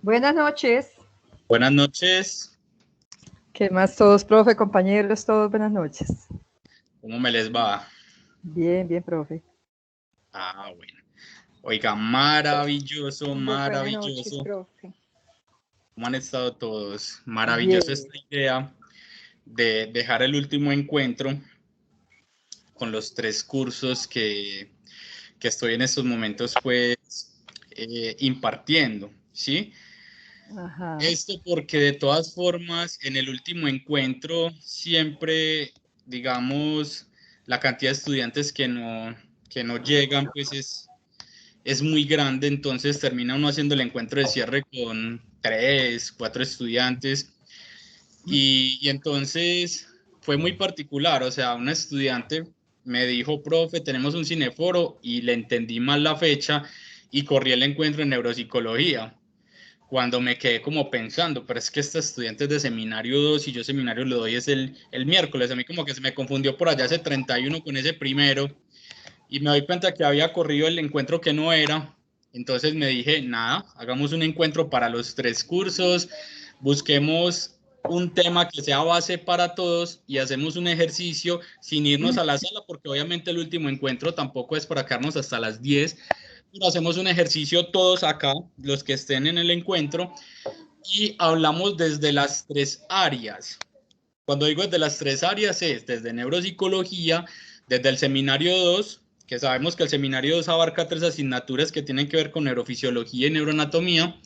Buenas noches. Buenas noches. ¿Qué más todos, profe, compañeros, todos? Buenas noches. ¿Cómo me les va? Bien, bien, profe. Ah, bueno. Oiga, maravilloso, maravilloso. Buenas noches, profe. ¿Cómo han estado todos? Maravilloso Bien. esta idea de dejar el último encuentro con los 3 cursos que estoy en estos momentos, pues, impartiendo, ¿sí? Ajá. Esto porque de todas formas, en el último encuentro, siempre, digamos, la cantidad de estudiantes que no llegan, pues es muy grande, entonces termina uno haciendo el encuentro de cierre con 3, 4 estudiantes, y entonces fue muy particular, o sea, una estudiante me dijo, profe, tenemos un cineforo, y le entendí mal la fecha, y corrí el encuentro en neuropsicología, cuando me quedé como pensando, pero es que este estudiante es de seminario 2 y yo seminario lo doy es el miércoles, a mí como que se me confundió por allá ese 31 con ese primero, y me doy cuenta que había corrido el encuentro que no era. Entonces me dije, nada, hagamos un encuentro para los 3 cursos, busquemos un tema que sea base para todos y hacemos un ejercicio sin irnos a la sala, porque obviamente el último encuentro tampoco es para quedarnos hasta las 10, pero hacemos un ejercicio todos acá, los que estén en el encuentro, y hablamos desde las 3 áreas. Cuando digo desde las 3 áreas es desde neuropsicología, desde el seminario 2, que sabemos que el seminario 2 abarca 3 asignaturas que tienen que ver con neurofisiología y neuroanatomía,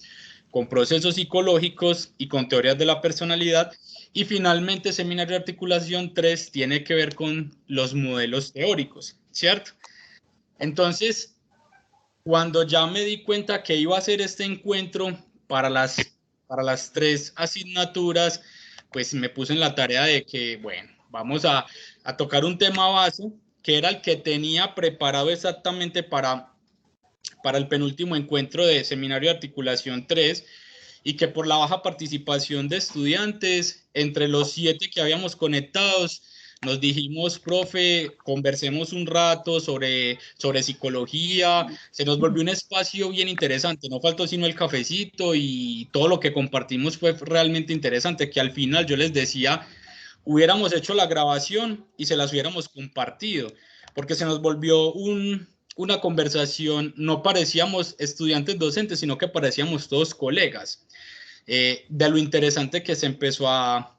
con procesos psicológicos y con teorías de la personalidad, y finalmente seminario de articulación 3 tiene que ver con los modelos teóricos, ¿cierto? Entonces, cuando ya me di cuenta que iba a hacer este encuentro para las 3 asignaturas, pues me puse en la tarea de que, bueno, vamos a tocar un tema base, que era el que tenía preparado exactamente para el penúltimo encuentro de seminario de articulación 3, y que por la baja participación de estudiantes, entre los 7 que habíamos conectados, nos dijimos, profe, conversemos un rato sobre psicología. Se nos volvió un espacio bien interesante, no faltó sino el cafecito, y todo lo que compartimos fue realmente interesante, que al final yo les decía, hubiéramos hecho la grabación y se las hubiéramos compartido, porque se nos volvió una conversación, no parecíamos estudiantes docentes, sino que parecíamos todos colegas, de lo interesante que se empezó a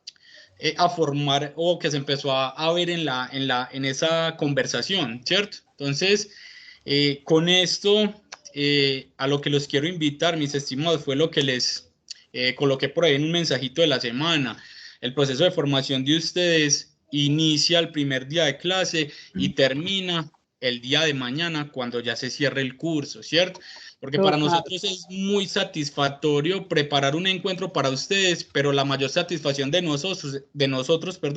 formar, o que se empezó a ver en esa conversación, ¿cierto? Entonces, con esto, a lo que los quiero invitar, mis estimados, fue lo que les coloqué por ahí en un mensajito de la semana. El proceso de formación de ustedes inicia el primer día de clase y termina el día de mañana cuando ya se cierre el curso, ¿cierto? Porque para nosotros es muy satisfactorio preparar un encuentro para ustedes, pero la mayor satisfacción de nosotros,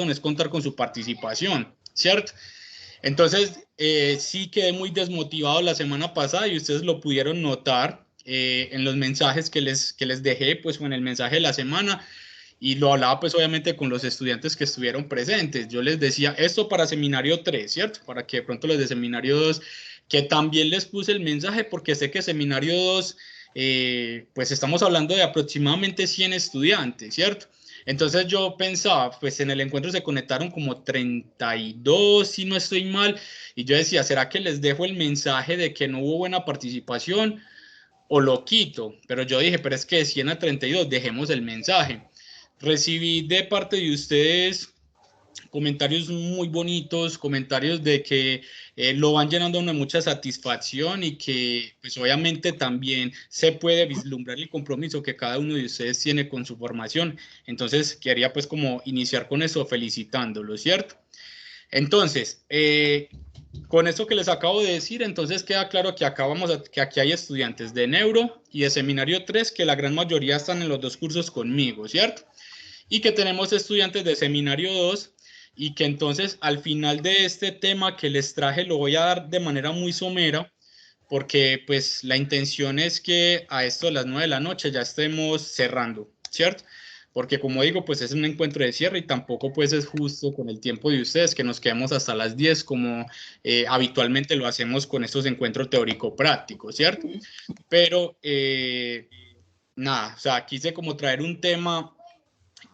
es contar con su participación, ¿cierto? Entonces, sí quedé muy desmotivado la semana pasada, y ustedes lo pudieron notar en los mensajes que les dejé, pues en el mensaje de la semana, y lo hablaba pues obviamente con los estudiantes que estuvieron presentes. Yo les decía esto para seminario 3, ¿cierto? Para que de pronto los de seminario 2, que también les puse el mensaje, porque sé que seminario 2, pues estamos hablando de aproximadamente 100 estudiantes, ¿cierto? Entonces yo pensaba, pues en el encuentro se conectaron como 32, si no estoy mal, y yo decía, ¿será que les dejo el mensaje de que no hubo buena participación o lo quito? Pero yo dije, pero es que de 100 a 32, dejemos el mensaje. Recibí de parte de ustedes comentarios muy bonitos, comentarios de que lo van llenando de mucha satisfacción, y que pues obviamente también se puede vislumbrar el compromiso que cada uno de ustedes tiene con su formación. Entonces quería pues como iniciar con eso felicitándolos, ¿cierto? Entonces, con eso que les acabo de decir, entonces queda claro que que aquí hay estudiantes de neuro y de seminario 3, que la gran mayoría están en los 2 cursos conmigo, ¿cierto? Y que tenemos estudiantes de seminario 2, y que entonces al final de este tema que les traje lo voy a dar de manera muy somera, porque pues la intención es que a esto de las 9 de la noche ya estemos cerrando, ¿cierto? porque como digo, pues es un encuentro de cierre y tampoco pues es justo con el tiempo de ustedes que nos quedemos hasta las 10 como habitualmente lo hacemos con estos encuentros teórico-prácticos, ¿cierto? Pero nada, o sea, quise como traer un tema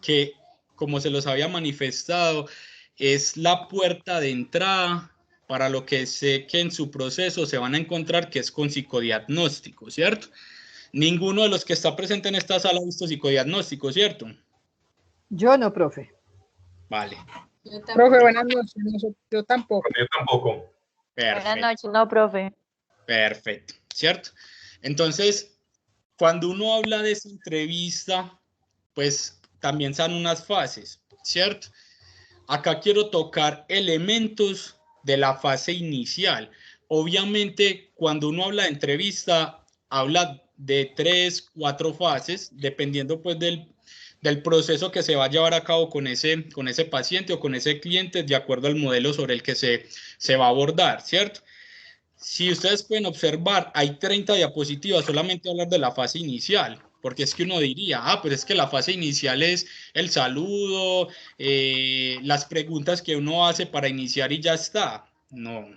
que, como se los había manifestado, es la puerta de entrada para lo que sé que en su proceso se van a encontrar, que es con psicodiagnóstico, ¿cierto? Ninguno de los que está presente en esta sala ha visto psicodiagnóstico, ¿cierto? Yo no, profe. Vale. Profe, buenas noches. Yo tampoco. Yo tampoco. Perfecto. Buenas noches, no, profe. Perfecto, ¿cierto? Entonces, cuando uno habla de esa entrevista, pues también son unas fases, ¿cierto? Acá quiero tocar elementos de la fase inicial. Obviamente, cuando uno habla de entrevista, habla de 3, 4 fases, dependiendo pues del proceso que se va a llevar a cabo con ese paciente o con ese cliente, de acuerdo al modelo sobre el que se va a abordar, ¿cierto? Si ustedes pueden observar, hay 30 diapositivas, solamente hablar de la fase inicial, porque es que uno diría, pero es que la fase inicial es el saludo, las preguntas que uno hace para iniciar y ya está. No,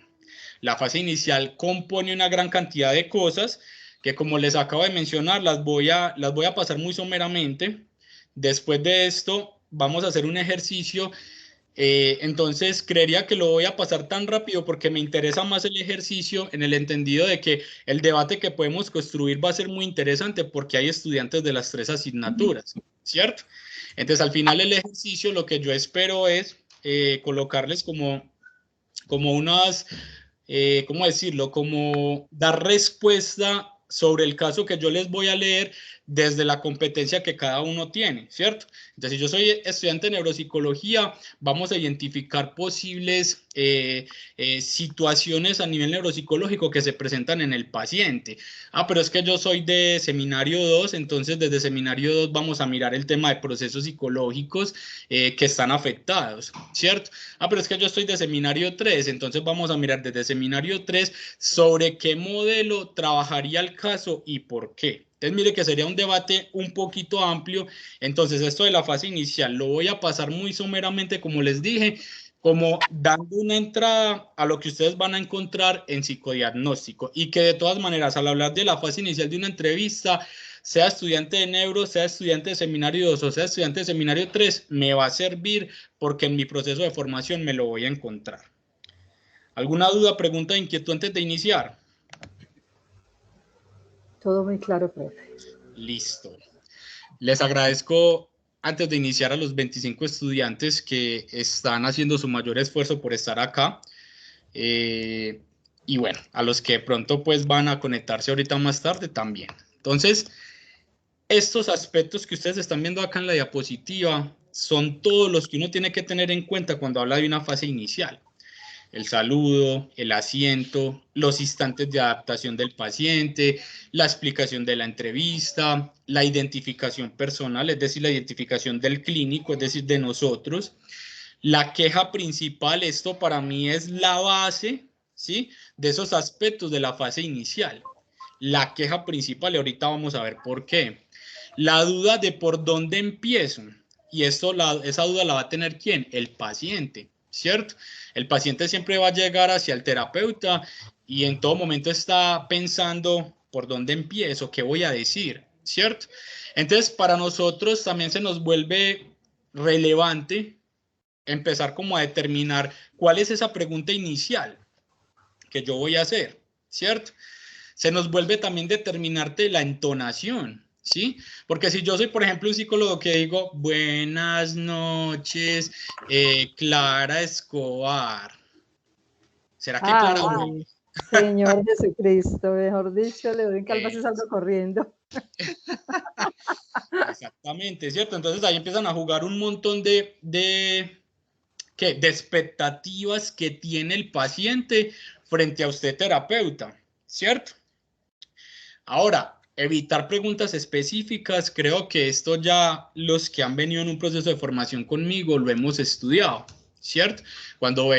la fase inicial compone una gran cantidad de cosas que, como les acabo de mencionar, las voy a pasar muy someramente. Después de esto, vamos a hacer un ejercicio. Entonces creería que lo voy a pasar tan rápido porque me interesa más el ejercicio, en el entendido de que el debate que podemos construir va a ser muy interesante porque hay estudiantes de las 3 asignaturas, ¿cierto? Entonces al final el ejercicio, lo que yo espero es colocarles como unas, ¿cómo decirlo? Como dar respuesta sobre el caso que yo les voy a leer desde la competencia que cada uno tiene, ¿cierto? Entonces, si yo soy estudiante de neuropsicología, vamos a identificar posibles situaciones a nivel neuropsicológico que se presentan en el paciente. Pero es que yo soy de seminario 2, entonces desde seminario 2 vamos a mirar el tema de procesos psicológicos que están afectados, ¿cierto? Pero es que yo estoy de seminario 3, entonces vamos a mirar desde seminario 3 sobre qué modelo trabajaría el caso y por qué. Entonces, mire que sería un debate un poquito amplio. Entonces, esto de la fase inicial lo voy a pasar muy someramente, como les dije, como dando una entrada a lo que ustedes van a encontrar en psicodiagnóstico. Y que de todas maneras, al hablar de la fase inicial de una entrevista, sea estudiante de neuro, sea estudiante de seminario 2 o sea estudiante de seminario 3, me va a servir porque en mi proceso de formación me lo voy a encontrar. ¿Alguna duda, pregunta, inquietud antes de iniciar? Todo muy claro, profe. Listo. Les agradezco antes de iniciar a los 25 estudiantes que están haciendo su mayor esfuerzo por estar acá. Y bueno, a los que pronto pues van a conectarse ahorita más tarde también. Entonces, estos aspectos que ustedes están viendo acá en la diapositiva son todos los que uno tiene que tener en cuenta cuando habla de una fase inicial. El saludo, el asiento, los instantes de adaptación del paciente, la explicación de la entrevista, la identificación personal, es decir, la identificación del clínico, es decir, de nosotros. La queja principal, esto para mí es la base, ¿sí?, de esos aspectos de la fase inicial. La queja principal, y ahorita vamos a ver por qué. La duda de por dónde empiezo, y esa duda la va a tener ¿quién? El paciente, ¿cierto? El paciente siempre va a llegar hacia el terapeuta y en todo momento está pensando por dónde empiezo, qué voy a decir, ¿cierto? Entonces, para nosotros también se nos vuelve relevante empezar como a determinar cuál es esa pregunta inicial que yo voy a hacer, ¿cierto? Se nos vuelve también determinarte la entonación, ¿sí? Porque si yo soy, por ejemplo, un psicólogo que digo, buenas noches, Clara Escobar. ¿Será que Clara? Señor Jesucristo, mejor dicho, le doy en calvas y salgo corriendo. Exactamente, ¿cierto? Entonces ahí empiezan a jugar un montón de expectativas que tiene el paciente frente a usted, terapeuta, ¿cierto? Ahora, evitar preguntas específicas, creo que esto ya los que han venido en un proceso de formación conmigo lo hemos estudiado, ¿cierto? Cuando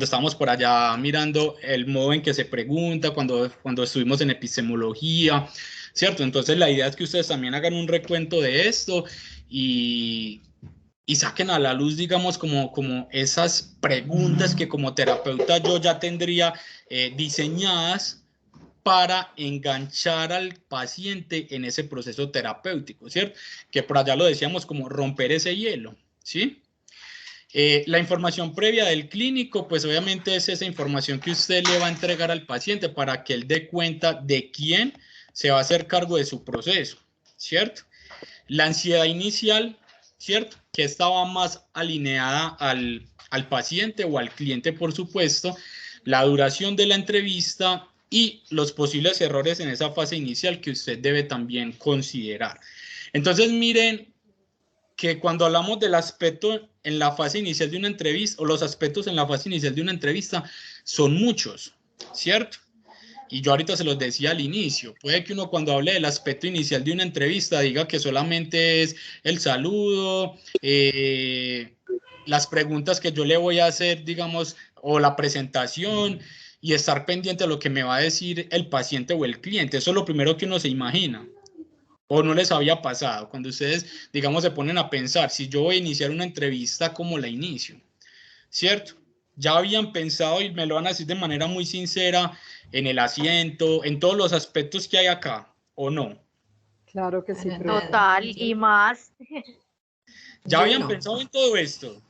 estamos por allá mirando el modo en que se pregunta, cuando estuvimos en epistemología, ¿cierto? Entonces la idea es que ustedes también hagan un recuento de esto y saquen a la luz, digamos, como esas preguntas que como terapeuta yo ya tendría diseñadas para enganchar al paciente en ese proceso terapéutico, ¿cierto? Que por allá lo decíamos como romper ese hielo, ¿sí? La información previa del clínico, pues obviamente es esa información que usted le va a entregar al paciente para que él dé cuenta de quién se va a hacer cargo de su proceso, ¿cierto? La ansiedad inicial, ¿cierto? Que estaba más alineada al paciente o al cliente, por supuesto, la duración de la entrevista y los posibles errores en esa fase inicial que usted debe también considerar. Entonces, miren que cuando hablamos del aspecto en la fase inicial de una entrevista, o los aspectos en la fase inicial de una entrevista, son muchos, ¿cierto? Y yo ahorita se los decía al inicio, puede que uno cuando hable del aspecto inicial de una entrevista diga que solamente es el saludo, las preguntas que yo le voy a hacer, digamos, o la presentación, y estar pendiente de lo que me va a decir el paciente o el cliente. Eso es lo primero que uno se imagina. ¿O no les había pasado? Cuando ustedes, digamos, se ponen a pensar, si yo voy a iniciar una entrevista, ¿cómo la inicio? ¿Cierto? Ya habían pensado y me lo van a decir de manera muy sincera en el asiento, en todos los aspectos que hay acá, ¿o no? Claro que sí, profe. Total, y más. ¿Ya habían pensado en todo esto?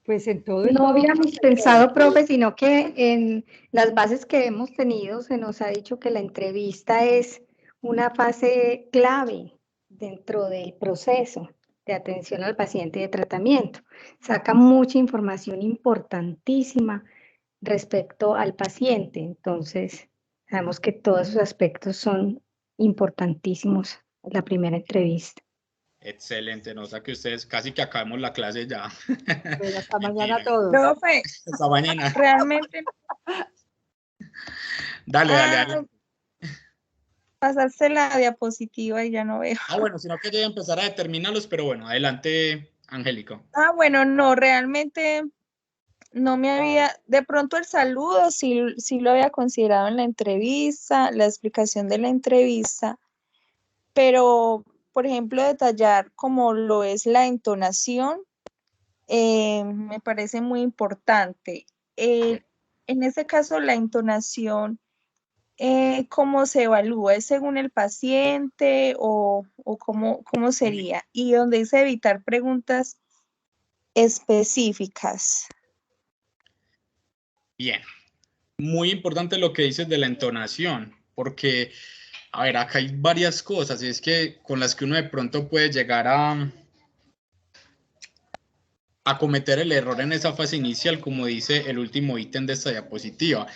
Pues en todo No habíamos pensado, profe, sino que en las bases que hemos tenido se nos ha dicho que la entrevista es una fase clave dentro del proceso de atención al paciente y de tratamiento. Saca mucha información importantísima respecto al paciente. Entonces, sabemos que todos esos aspectos son importantísimos en la primera entrevista. Excelente, no, o sea que ustedes casi que acabemos la clase ya. Pues hasta mañana Mentira. todos. Profe, Hasta mañana. realmente Dale. pasaste la diapositiva y ya no veo. Bueno, sino que yo voy a empezar a determinarlos, pero bueno, adelante, Angélica. Bueno, no, realmente no me había, de pronto el saludo sí lo había considerado en la entrevista, la explicación de la entrevista, pero, por ejemplo, detallar como lo es la entonación, me parece muy importante. En ese caso, la entonación, ¿cómo se evalúa? ¿Es según el paciente o cómo sería? Y donde dice evitar preguntas específicas. Bien, muy importante lo que dices de la entonación, porque, a ver, acá hay varias cosas, y es que con las que uno de pronto puede llegar a cometer el error en esa fase inicial, como dice el último ítem de esta diapositiva,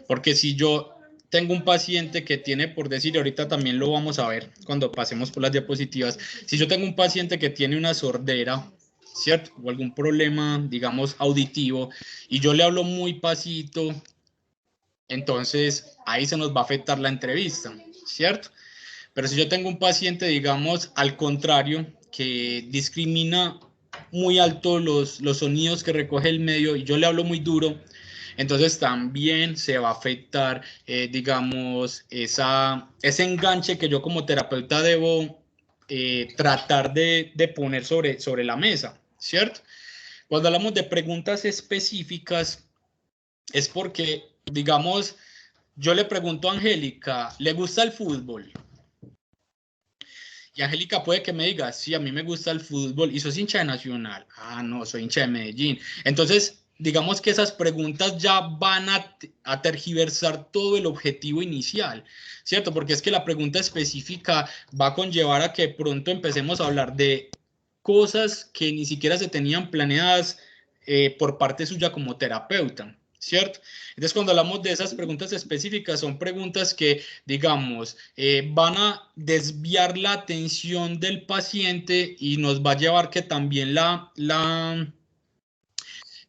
porque si yo tengo un paciente que tiene, por decir, ahorita también lo vamos a ver cuando pasemos por las diapositivas, si yo tengo un paciente que tiene una sordera, ¿cierto? O algún problema, digamos, auditivo, y yo le hablo muy pasito, entonces ahí se nos va a afectar la entrevista, ¿cierto? Pero si yo tengo un paciente, digamos, al contrario, que discrimina muy alto los sonidos que recoge el medio y yo le hablo muy duro, entonces también se va a afectar, digamos, ese enganche que yo como terapeuta debo tratar de poner sobre la mesa, ¿cierto? Cuando hablamos de preguntas específicas, es porque, digamos, yo le pregunto a Angélica, ¿le gusta el fútbol? Y Angélica puede que me diga, sí, a mí me gusta el fútbol. ¿Y sos hincha de Nacional? No, soy hincha de Medellín. Entonces, digamos que esas preguntas ya van a tergiversar todo el objetivo inicial, ¿cierto? Porque es que la pregunta específica va a conllevar a que pronto empecemos a hablar de cosas que ni siquiera se tenían planeadas por parte suya como terapeuta, ¿cierto? Entonces, cuando hablamos de esas preguntas específicas, son preguntas que, digamos, van a desviar la atención del paciente y nos va a llevar que también la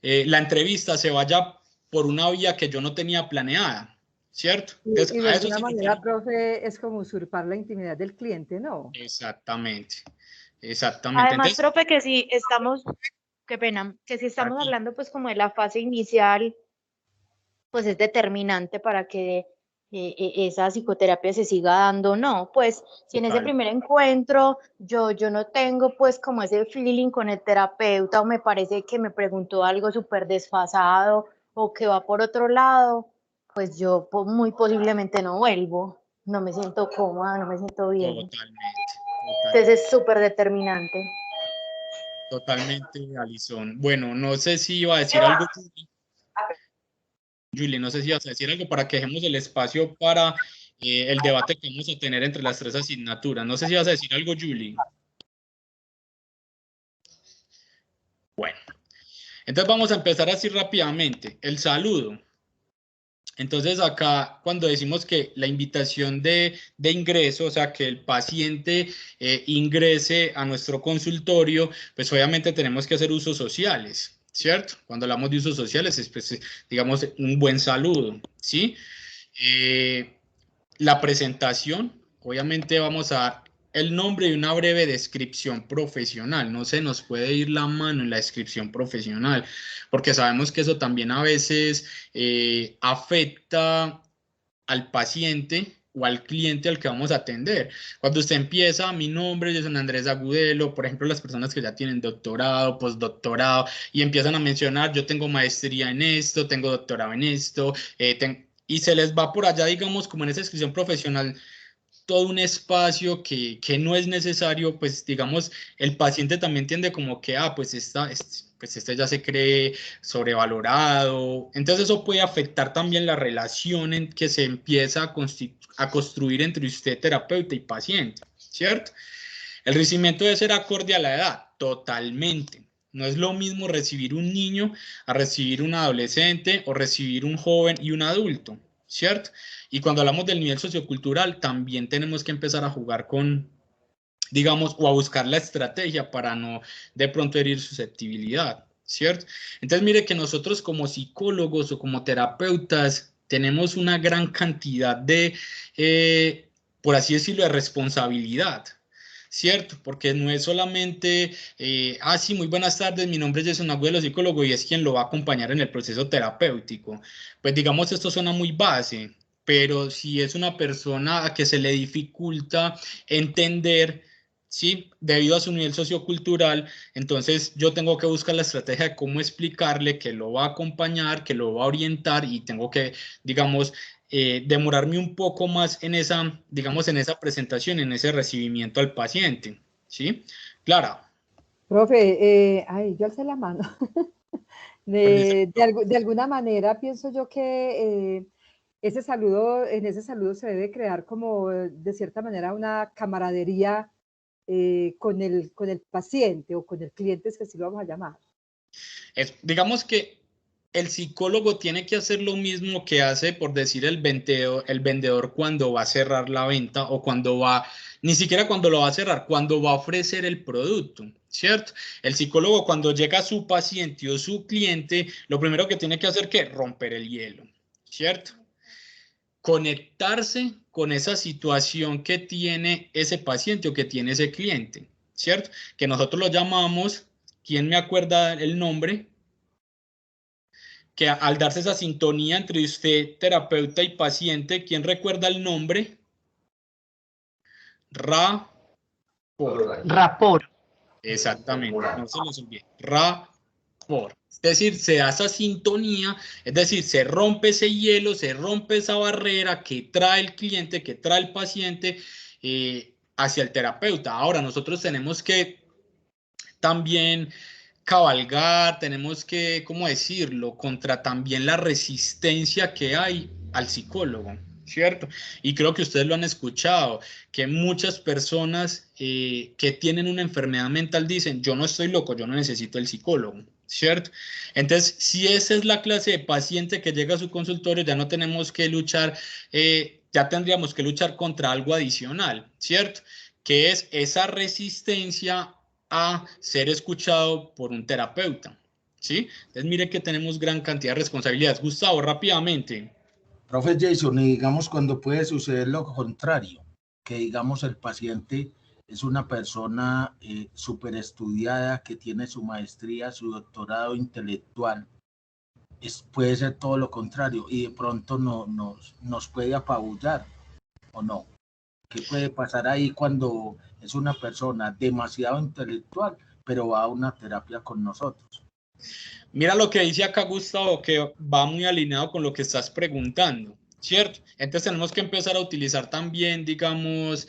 entrevista se vaya por una vía que yo no tenía planeada, ¿cierto? Entonces, Y de a eso alguna se manera, refiere. profe, es como usurpar la intimidad del cliente, ¿no? Exactamente. Entonces, Además, profe, que si estamos, qué pena, que si estamos aquí, hablando pues como de la fase inicial, pues es determinante para que esa psicoterapia se siga dando o no. Pues si en ese Total. primer encuentro yo no tengo pues como ese feeling con el terapeuta o me parece que me preguntó algo súper desfasado o que va por otro lado, pues yo muy posiblemente no vuelvo. No me siento cómoda, no me siento bien. Totalmente. Entonces es súper determinante. Totalmente, Alison. Bueno, no sé si iba a decir algo, Julie, no sé si ibas a decir algo para que dejemos el espacio para el debate que vamos a tener entre las 3 asignaturas. No sé si ibas a decir algo, Julie. Bueno, entonces vamos a empezar así rápidamente. El saludo. Entonces acá cuando decimos que la invitación de ingreso, o sea, que el paciente ingrese a nuestro consultorio, pues obviamente tenemos que hacer usos sociales, ¿cierto? Cuando hablamos de usos sociales es, pues, digamos, un buen saludo, ¿sí? La presentación, obviamente vamos a dar el nombre y una breve descripción profesional. No se nos puede ir la mano en la descripción profesional, porque sabemos que eso también a veces afecta al paciente o al cliente al que vamos a atender. Cuando usted empieza, mi nombre es Jason Andrés Agudelo, por ejemplo, las personas que ya tienen doctorado, postdoctorado, y empiezan a mencionar, yo tengo maestría en esto, tengo doctorado en esto, y se les va por allá, digamos, como en esa descripción profesional, todo un espacio que no es necesario, pues digamos, el paciente también tiende como que, pues este ya se cree sobrevalorado, entonces eso puede afectar también la relación en que se empieza a construir entre usted, terapeuta y paciente, ¿cierto? El recibimiento debe ser acorde a la edad, totalmente. No es lo mismo recibir un niño a recibir un adolescente o recibir un joven y un adulto, ¿cierto? Y cuando hablamos del nivel sociocultural, también tenemos que empezar a jugar con, digamos, o a buscar la estrategia para no de pronto herir susceptibilidad, ¿cierto? Entonces, mire que nosotros como psicólogos o como terapeutas tenemos una gran cantidad de, por así decirlo, de responsabilidad. ¿Cierto? Porque no es solamente, sí, muy buenas tardes, mi nombre es Jason Agudelo, psicólogo, y es quien lo va a acompañar en el proceso terapéutico. Pues digamos, esto suena muy base, pero si es una persona a que se le dificulta entender, ¿sí? Debido a su nivel sociocultural, entonces yo tengo que buscar la estrategia de cómo explicarle que lo va a acompañar, que lo va a orientar y tengo que, digamos, demorarme un poco más en esa, digamos, en esa presentación, en ese recibimiento al paciente, ¿sí? Clara. Profe, yo alcé la mano. De alguna manera pienso yo que en ese saludo se debe crear como de cierta manera una camaradería con el paciente o con el cliente, es que así lo vamos a llamar. Digamos que el psicólogo tiene que hacer lo mismo que hace, por decir, el vendedor cuando va a cerrar la venta o cuando va, ni siquiera cuando lo va a cerrar, cuando va a ofrecer el producto, ¿cierto? El psicólogo cuando llega a su paciente o su cliente, lo primero que tiene que hacer es romper el hielo, ¿cierto? Conectarse con esa situación que tiene ese paciente o que tiene ese cliente, ¿cierto? Que nosotros lo llamamos, ¿quién me acuerda el nombre? Que al darse esa sintonía entre usted, terapeuta y paciente, ¿quién recuerda el nombre? Rapport. Exactamente, no se les olvide. Rapport. Es decir, se da esa sintonía, es decir, se rompe ese hielo, se rompe esa barrera que trae el cliente, que trae el paciente hacia el terapeuta. Ahora, nosotros tenemos que también cabalgar, tenemos que, ¿cómo decirlo?, contra también la resistencia que hay al psicólogo, ¿cierto? Y creo que ustedes lo han escuchado, que muchas personas que tienen una enfermedad mental dicen, yo no estoy loco, yo no necesito el psicólogo, ¿cierto? Entonces, si esa es la clase de paciente que llega a su consultorio, ya no tenemos que luchar, ya tendríamos que luchar contra algo adicional, ¿cierto? Que es esa resistencia a ser escuchado por un terapeuta, ¿sí? Entonces mire que tenemos gran cantidad de responsabilidades. Gustavo, rápidamente. Profe Jason, y digamos cuando puede suceder lo contrario, que digamos el paciente es una persona súper estudiada, que tiene su maestría, su doctorado intelectual, puede ser todo lo contrario y de pronto nos puede apabullar, ¿o no? ¿Qué puede pasar ahí cuando es una persona demasiado intelectual, pero va a una terapia con nosotros? Mira lo que dice acá Gustavo, que va muy alineado con lo que estás preguntando, ¿cierto? Entonces tenemos que empezar a utilizar también, digamos,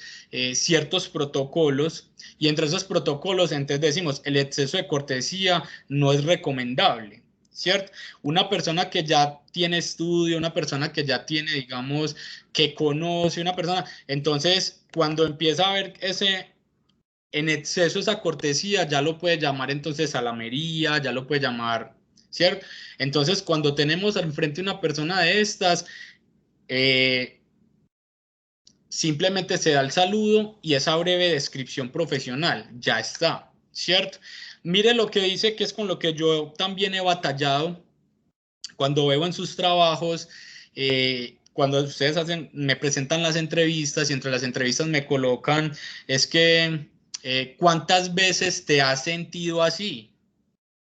ciertos protocolos, y entre esos protocolos, entonces decimos, el exceso de cortesía no es recomendable, ¿cierto? Una persona que ya tiene estudio, una persona que ya tiene, digamos, que conoce, una persona, entonces cuando empieza a ver en exceso esa cortesía, ya lo puede llamar entonces salamería, ya lo puede llamar, ¿cierto? Entonces, cuando tenemos al frente una persona de estas, simplemente se da el saludo y esa breve descripción profesional, ya está, ¿cierto? Mire lo que dice, que es con lo que yo también he batallado cuando veo en sus trabajos, cuando ustedes me presentan las entrevistas y entre las entrevistas me colocan, es que ¿cuántas veces te has sentido así?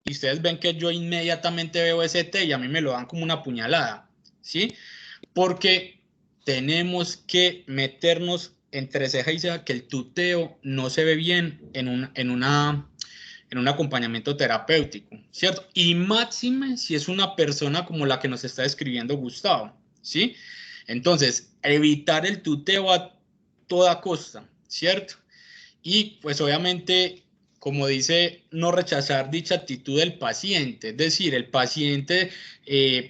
Y ustedes ven que yo inmediatamente veo ese T y a mí me lo dan como una puñalada, ¿sí? Porque tenemos que meternos entre ceja y ceja que el tuteo no se ve bien en un acompañamiento terapéutico, ¿cierto? Y máxime si es una persona como la que nos está describiendo Gustavo, ¿sí? Entonces, evitar el tuteo a toda costa, ¿cierto? Y pues obviamente, como dice, no rechazar dicha actitud del paciente, es decir, el paciente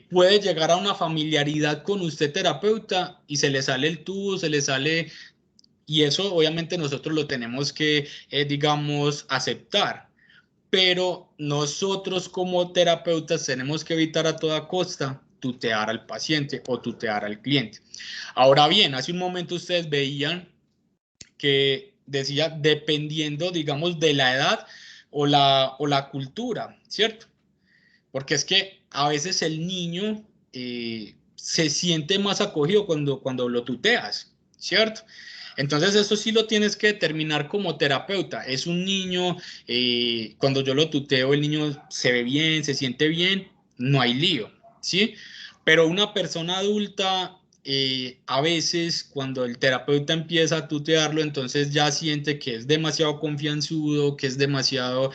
puede llegar a una familiaridad con usted terapeuta y se le sale el tubo, se le sale, y eso obviamente nosotros lo tenemos que, digamos, aceptar. Pero nosotros como terapeutas tenemos que evitar a toda costa tutear al paciente o tutear al cliente. Ahora bien, hace un momento ustedes veían que decía dependiendo, digamos, de la edad o la cultura, ¿cierto? Porque es que a veces el niño se siente más acogido cuando lo tuteas, ¿cierto? Entonces eso sí lo tienes que determinar como terapeuta. Es un niño, cuando yo lo tuteo, el niño se ve bien, se siente bien, no hay lío, ¿sí? Pero una persona adulta, a veces cuando el terapeuta empieza a tutearlo, entonces ya siente que es demasiado confianzudo, que es demasiado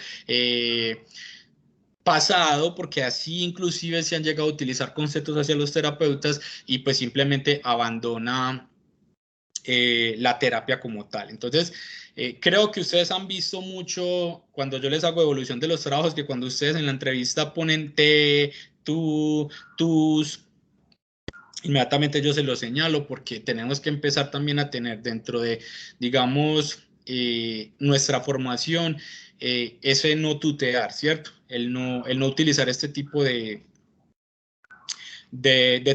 pasado, porque así inclusive se han llegado a utilizar conceptos hacia los terapeutas y pues simplemente abandona la terapia como tal. Entonces, creo que ustedes han visto mucho cuando yo les hago evolución de los trabajos, que cuando ustedes en la entrevista ponen te, tú, tus, inmediatamente yo se lo señalo porque tenemos que empezar también a tener dentro de, digamos, nuestra formación, ese no tutear, ¿cierto? El no utilizar este tipo de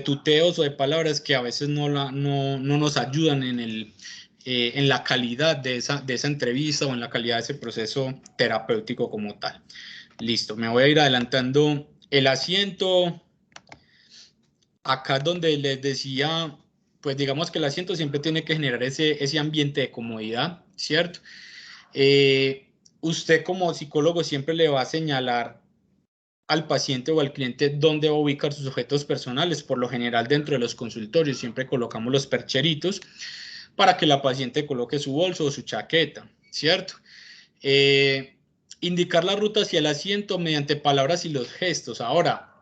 tuteos o de palabras que a veces no nos ayudan en la calidad de esa entrevista o en la calidad de ese proceso terapéutico como tal. Listo, me voy a ir adelantando el asiento. Acá es donde les decía, pues digamos que el asiento siempre tiene que generar ese ambiente de comodidad, ¿cierto? Usted como psicólogo siempre le va a señalar al paciente o al cliente dónde va a ubicar sus objetos personales. Por lo general, dentro de los consultorios siempre colocamos los percheritos para que la paciente coloque su bolso o su chaqueta, ¿cierto? Indicar la ruta hacia el asiento mediante palabras y los gestos. Ahora,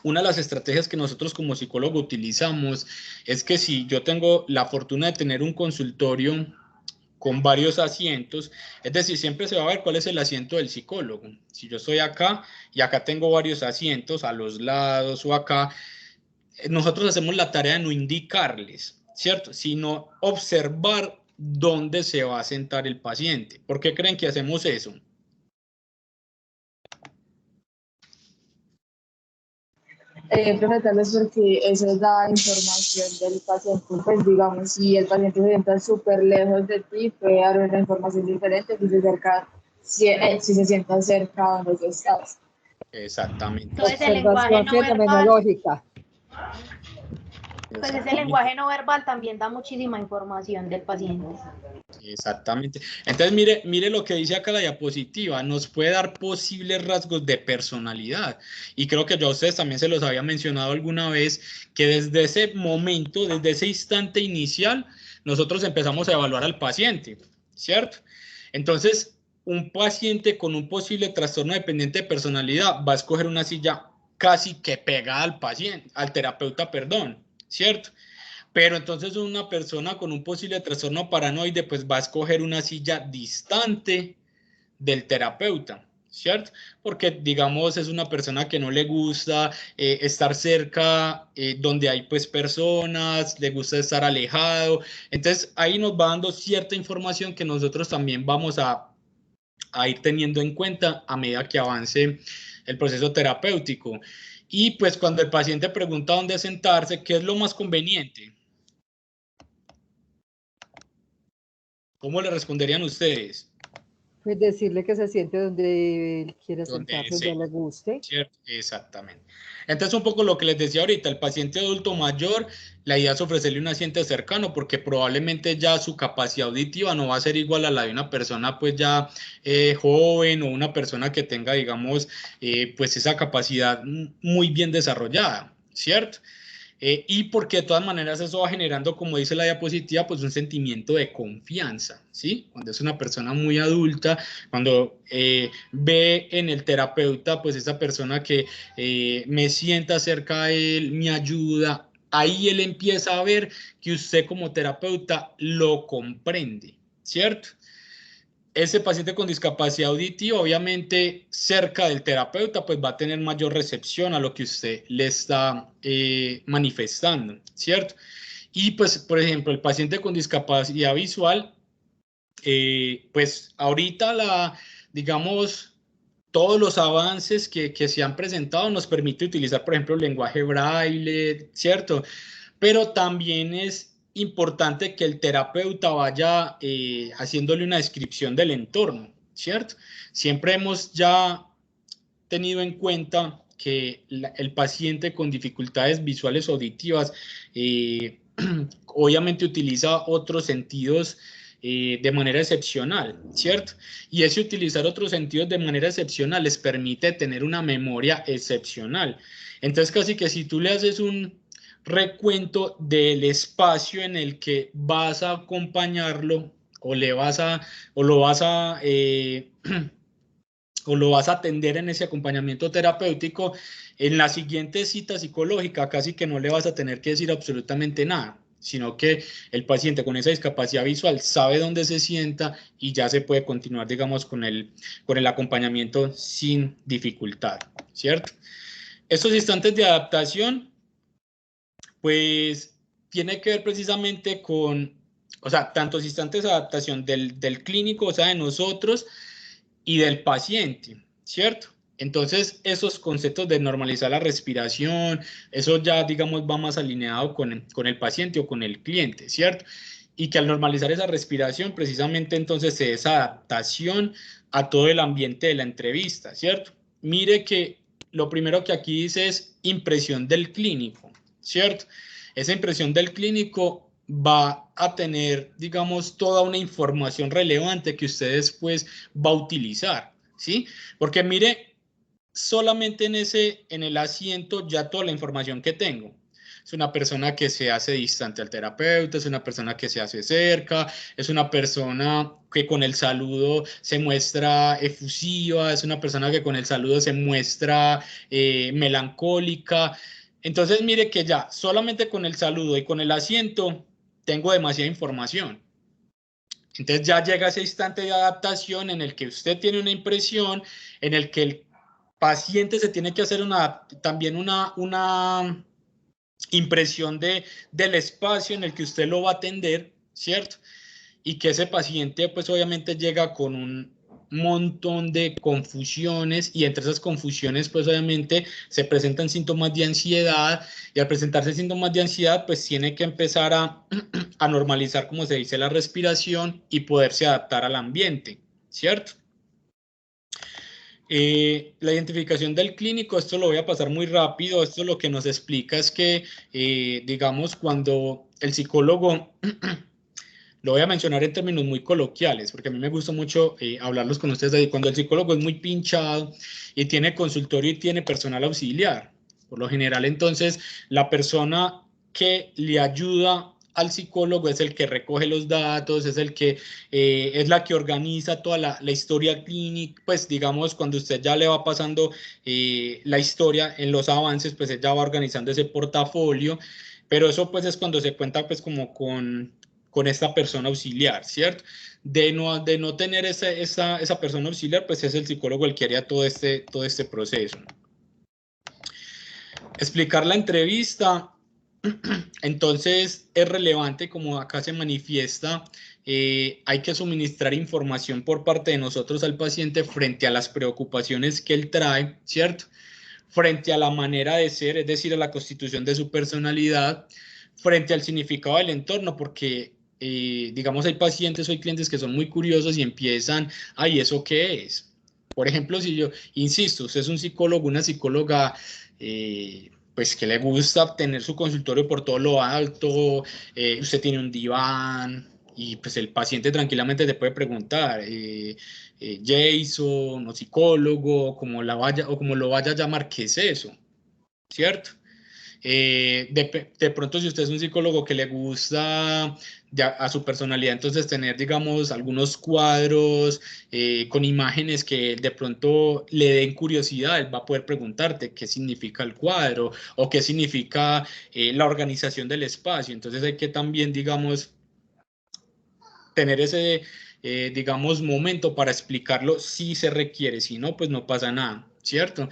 una de las estrategias que nosotros como psicólogo utilizamos es que si yo tengo la fortuna de tener un consultorio con varios asientos, es decir, siempre se va a ver cuál es el asiento del psicólogo. Si yo estoy acá y acá tengo varios asientos a los lados o acá, nosotros hacemos la tarea de no indicarles, ¿cierto? Sino observar dónde se va a sentar el paciente. ¿Por qué creen que hacemos eso? Profe, tal vez porque eso da información del paciente, pues digamos, si el paciente se sienta súper lejos de ti, puede dar una información diferente si se sienta cerca donde tú estás. Exactamente. Entonces el lenguaje Observación no verbal. fenomenológica. Pues ese lenguaje no verbal también da muchísima información del paciente. Exactamente. Entonces, mire lo que dice acá la diapositiva. Nos puede dar posibles rasgos de personalidad. Y creo que yo a ustedes también se los había mencionado alguna vez, que desde ese momento, desde ese instante inicial, nosotros empezamos a evaluar al paciente, ¿cierto? Entonces, un paciente con un posible trastorno dependiente de personalidad va a escoger una silla casi que pegada al paciente, al terapeuta, perdón, ¿cierto? Pero entonces una persona con un posible trastorno paranoide pues va a escoger una silla distante del terapeuta, ¿cierto? Porque digamos es una persona que no le gusta estar cerca donde hay pues personas, le gusta estar alejado. Entonces ahí nos va dando cierta información que nosotros también vamos a ir teniendo en cuenta a medida que avance el proceso terapéutico. Y pues cuando el paciente pregunta dónde sentarse, ¿qué es lo más conveniente? ¿Cómo le responderían ustedes? Pues decirle que se siente donde él quiere Donde sentarse, desee, donde le guste. ¿cierto? Exactamente. Entonces, un poco lo que les decía ahorita, el paciente adulto mayor, la idea es ofrecerle un asiento cercano porque probablemente ya su capacidad auditiva no va a ser igual a la de una persona pues ya joven o una persona que tenga, digamos, pues esa capacidad muy bien desarrollada, ¿cierto? Y porque de todas maneras eso va generando, como dice la diapositiva, pues un sentimiento de confianza, ¿sí? Cuando es una persona muy adulta, cuando ve en el terapeuta, pues esa persona que me sienta cerca de él, me ayuda, ahí él empieza a ver que usted como terapeuta lo comprende, ¿cierto? Ese paciente con discapacidad auditiva, obviamente cerca del terapeuta, pues va a tener mayor recepción a lo que usted le está manifestando, ¿cierto? Y pues, por ejemplo, el paciente con discapacidad visual, pues ahorita digamos, todos los avances que se han presentado nos permite utilizar, por ejemplo, el lenguaje braille, ¿cierto? Pero también es importante que el terapeuta vaya haciéndole una descripción del entorno, ¿cierto? Siempre hemos ya tenido en cuenta que el paciente con dificultades visuales o auditivas obviamente utiliza otros sentidos de manera excepcional, ¿cierto? Y ese utilizar otros sentidos de manera excepcional les permite tener una memoria excepcional. Entonces, casi que si tú le haces un recuento del espacio en el que vas a acompañarlo o le vas a, o lo vas a o lo vas a atender en ese acompañamiento terapéutico, en la siguiente cita psicológica casi que no le vas a tener que decir absolutamente nada, sino que el paciente con esa discapacidad visual sabe dónde se sienta y ya se puede continuar, digamos, con el acompañamiento sin dificultad, ¿cierto? Estos instantes de adaptación, pues, tiene que ver precisamente con, o sea, tantos instantes de adaptación del clínico, o sea, de nosotros, y del paciente, ¿cierto? Entonces, esos conceptos de normalizar la respiración, eso ya, digamos, va más alineado con el paciente o con el cliente, ¿cierto? Y que al normalizar esa respiración, precisamente entonces se esa adaptación a todo el ambiente de la entrevista, ¿cierto? Mire que lo primero que aquí dice es impresión del clínico, ¿cierto? Esa impresión del clínico va a tener, digamos, toda una información relevante que usted después va a utilizar, ¿sí? Porque mire, solamente en el asiento ya toda la información que tengo. Es una persona que se hace distante al terapeuta, es una persona que se hace cerca, es una persona que con el saludo se muestra efusiva, es una persona que con el saludo se muestra melancólica. Entonces, mire que ya solamente con el saludo y con el asiento tengo demasiada información. Entonces ya llega ese instante de adaptación en el que usted tiene una impresión, en el que el paciente se tiene que hacer también una impresión del espacio en el que usted lo va a atender, ¿cierto? Y que ese paciente pues obviamente llega con un montón de confusiones y entre esas confusiones pues obviamente se presentan síntomas de ansiedad y al presentarse síntomas de ansiedad pues tiene que empezar a normalizar, como se dice, la respiración y poderse adaptar al ambiente, ¿cierto? La identificación del clínico, esto lo voy a pasar muy rápido, esto lo que nos explica es que, digamos, cuando el psicólogo, lo voy a mencionar en términos muy coloquiales, porque a mí me gusta mucho hablarlos con ustedes ahí, cuando el psicólogo es muy pinchado y tiene consultorio y tiene personal auxiliar, por lo general entonces la persona que le ayuda al psicólogo es el que recoge los datos, es el que es la que organiza toda la historia clínica, pues digamos cuando usted ya le va pasando la historia en los avances, pues ella va organizando ese portafolio, pero eso pues es cuando se cuenta pues como con esta persona auxiliar, ¿cierto? De no tener esa persona auxiliar, pues es el psicólogo el que haría todo este proceso. Explicar la entrevista, entonces es relevante, como acá se manifiesta, hay que suministrar información por parte de nosotros al paciente frente a las preocupaciones que él trae, ¿cierto? Frente a la manera de ser, es decir, a la constitución de su personalidad, frente al significado del entorno, porque digamos hay pacientes o hay clientes que son muy curiosos y empiezan, ay, ¿eso qué es? Por ejemplo, si yo, insisto, usted es un psicólogo, una psicóloga, pues que le gusta tener su consultorio por todo lo alto, usted tiene un diván y pues el paciente tranquilamente te puede preguntar, Jason o psicólogo, como la vaya, o como lo vaya a llamar, ¿qué es eso? ¿Cierto? De pronto si usted es un psicólogo que le gusta a su personalidad, entonces tener, digamos, algunos cuadros con imágenes que de pronto le den curiosidad, él va a poder preguntarte qué significa el cuadro o qué significa la organización del espacio. Entonces hay que también, digamos, tener ese, digamos, momento para explicarlo si se requiere, si no, pues no pasa nada, ¿cierto?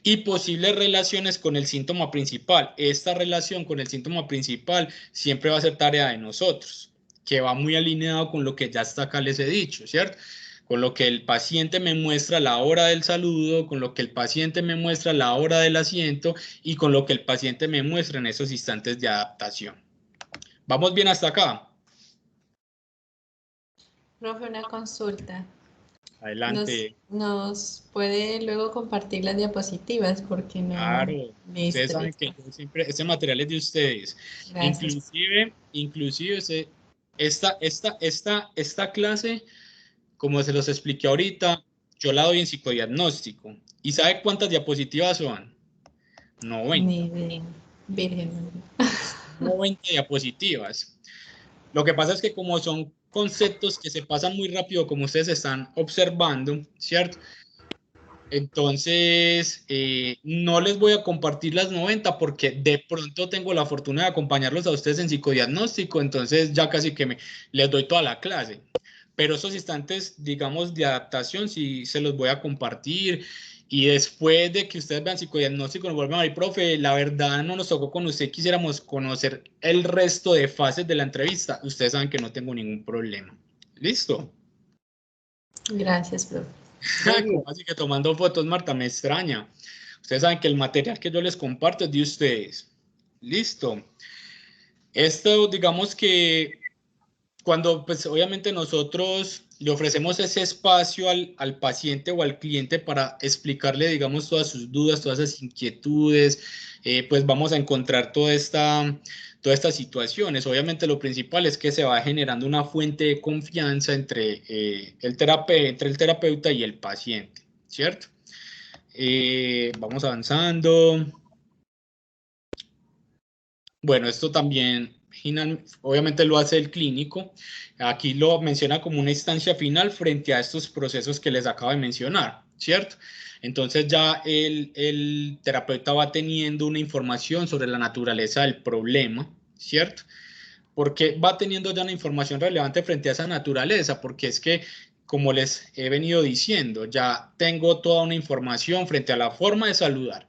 Y posibles relaciones con el síntoma principal. Esta relación con el síntoma principal siempre va a ser tarea de nosotros, que va muy alineado con lo que ya hasta acá les he dicho, ¿cierto? Con lo que el paciente me muestra a la hora del saludo, con lo que el paciente me muestra a la hora del asiento y con lo que el paciente me muestra en esos instantes de adaptación. ¿Vamos bien hasta acá? Profe, una consulta. Adelante. ¿Nos puede luego compartir las diapositivas? Porque no. Claro, Listo, ustedes saben listo. que yo siempre, este material es de ustedes. Gracias. Inclusive esta clase, como se los expliqué ahorita, yo la doy en psicodiagnóstico. ¿Y sabe cuántas diapositivas son? 90. Ni de virgen. 90 diapositivas. Lo que pasa es que como son conceptos que se pasan muy rápido, como ustedes están observando, ¿cierto? Entonces, no les voy a compartir las 90 porque de pronto tengo la fortuna de acompañarlos a ustedes en psicodiagnóstico, entonces ya casi que les doy toda la clase. Pero esos instantes, digamos, de adaptación sí se los voy a compartir. Y después de que ustedes vean psicodiagnóstico, nos vuelven a decir, profe, la verdad no nos tocó con usted, quisiéramos conocer el resto de fases de la entrevista. Ustedes saben que no tengo ningún problema. ¿Listo? Gracias, profe. Así que tomando fotos, Marta, me extraña. Ustedes saben que el material que yo les comparto es de ustedes. Listo. Esto, digamos que cuando, pues obviamente nosotros le ofrecemos ese espacio al paciente o al cliente para explicarle, digamos, todas sus dudas, todas esas inquietudes, pues vamos a encontrar todas estas situaciones. Obviamente lo principal es que se va generando una fuente de confianza entre el terapeuta y el paciente, ¿cierto? Vamos avanzando. Bueno, esto también obviamente lo hace el clínico. Aquí lo menciona como una instancia final frente a estos procesos que les acabo de mencionar, ¿cierto? Entonces ya el terapeuta va teniendo una información sobre la naturaleza del problema, ¿cierto? Porque va teniendo ya una información relevante frente a esa naturaleza, porque es que, como les he venido diciendo, ya tengo toda una información frente a la forma de saludar,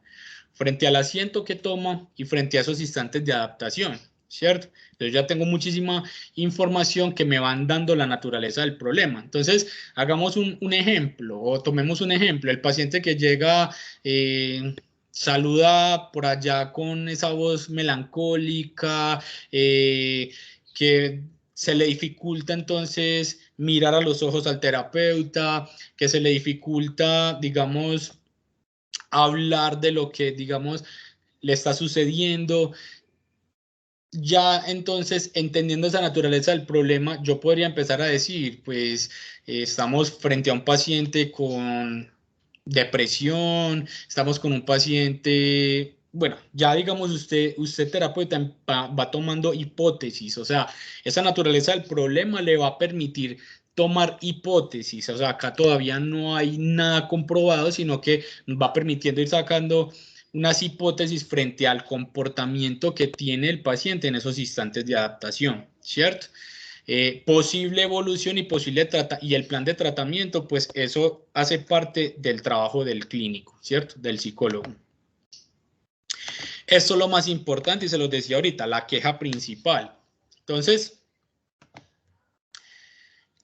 frente al asiento que toma y frente a esos instantes de adaptación, ¿cierto? Entonces ya tengo muchísima información que me van dando la naturaleza del problema. Entonces, hagamos un ejemplo o tomemos un ejemplo. El paciente que llega, saluda por allá con esa voz melancólica, que se le dificulta entonces mirar a los ojos al terapeuta, que se le dificulta, digamos, hablar de lo que, digamos, le está sucediendo. Ya entonces, entendiendo esa naturaleza del problema, yo podría empezar a decir, pues, estamos frente a un paciente con depresión, estamos con un paciente, bueno, ya digamos usted terapeuta va tomando hipótesis, o sea, esa naturaleza del problema le va a permitir tomar hipótesis, o sea, acá todavía no hay nada comprobado, sino que nos va permitiendo ir sacando unas hipótesis frente al comportamiento que tiene el paciente en esos instantes de adaptación, ¿cierto? Posible evolución y el plan de tratamiento, pues eso hace parte del trabajo del clínico, ¿cierto? Del psicólogo. Esto es lo más importante y se los decía ahorita, la queja principal. Entonces,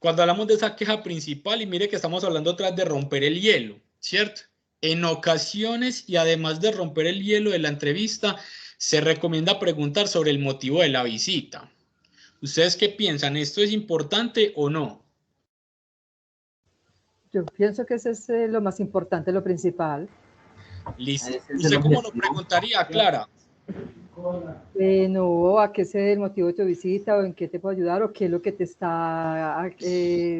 cuando hablamos de esa queja principal, y mire que estamos hablando otra vez de romper el hielo, ¿cierto? En ocasiones, y además de romper el hielo de la entrevista, se recomienda preguntar sobre el motivo de la visita. ¿Ustedes qué piensan? ¿Esto es importante o no? Yo pienso que ese es lo más importante, lo principal. Listo. ¿Usted cómo lo preguntaría, Clara? No, ¿a qué es el motivo de tu visita o en qué te puedo ayudar o qué es lo que te está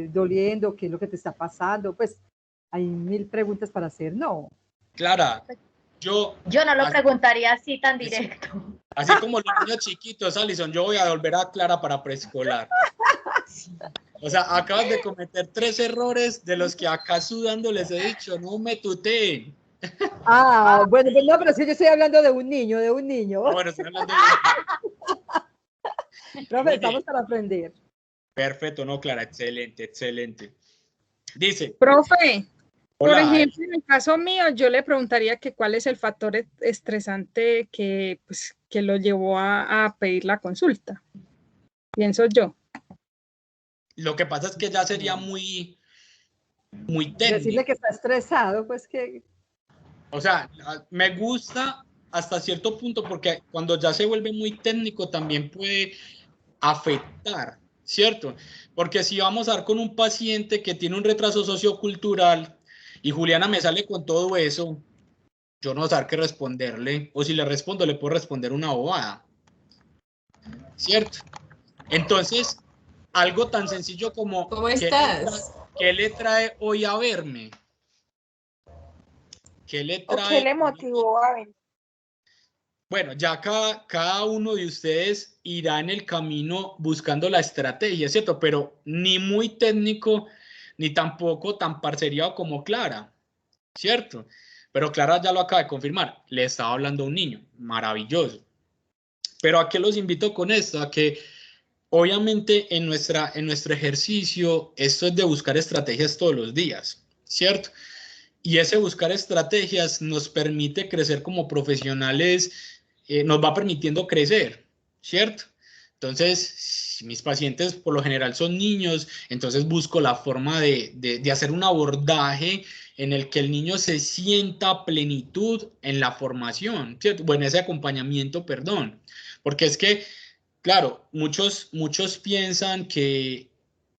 doliendo, qué es lo que te está pasando? Pues hay 1000 preguntas para hacer, ¿no? Clara, yo no lo preguntaría así tan directo. Así como los niños chiquitos, Alison, yo voy a volver a Clara para preescolar. O sea, acabas de cometer 3 errores de los que acá sudando les he dicho, no me tuteen. Bueno, no, pero sí yo estoy hablando de un niño, Bueno, estoy hablando de... Profe, estamos para aprender. Perfecto, no, Clara, excelente, excelente. Dice... Profe, hola. Por ejemplo, en el caso mío, yo le preguntaría que cuál es el factor estresante que lo llevó a pedir la consulta. Pienso yo. Lo que pasa es que ya sería muy técnico. Decirle que está estresado, pues que... O sea, me gusta hasta cierto punto porque cuando ya se vuelve muy técnico también puede afectar, ¿cierto? Porque si vamos a dar con un paciente que tiene un retraso sociocultural y Juliana me sale con todo eso, yo no sé qué responderle, o si le respondo le puedo responder una bobada, ¿cierto? Entonces, algo tan sencillo como... ¿Cómo estás? ¿Qué le trae hoy a verme? ¿Qué le trae? ¿O qué le motivó a venir? Bueno, ya cada uno de ustedes irá en el camino buscando la estrategia, ¿cierto? Pero ni muy técnico, ni tampoco tan parceriado como Clara, ¿cierto? Pero Clara ya lo acaba de confirmar, le estaba hablando a un niño, maravilloso. Pero ¿a qué los invito con esto? A que obviamente en nuestro ejercicio esto es de buscar estrategias todos los días, ¿cierto? Y ese buscar estrategias nos permite crecer como profesionales, nos va permitiendo crecer, ¿cierto? Entonces, si mis pacientes por lo general son niños, entonces busco la forma de hacer un abordaje en el que el niño se sienta plenitud en la formación, ¿cierto? Bueno, ese acompañamiento, perdón. Porque es que, claro, muchos piensan que,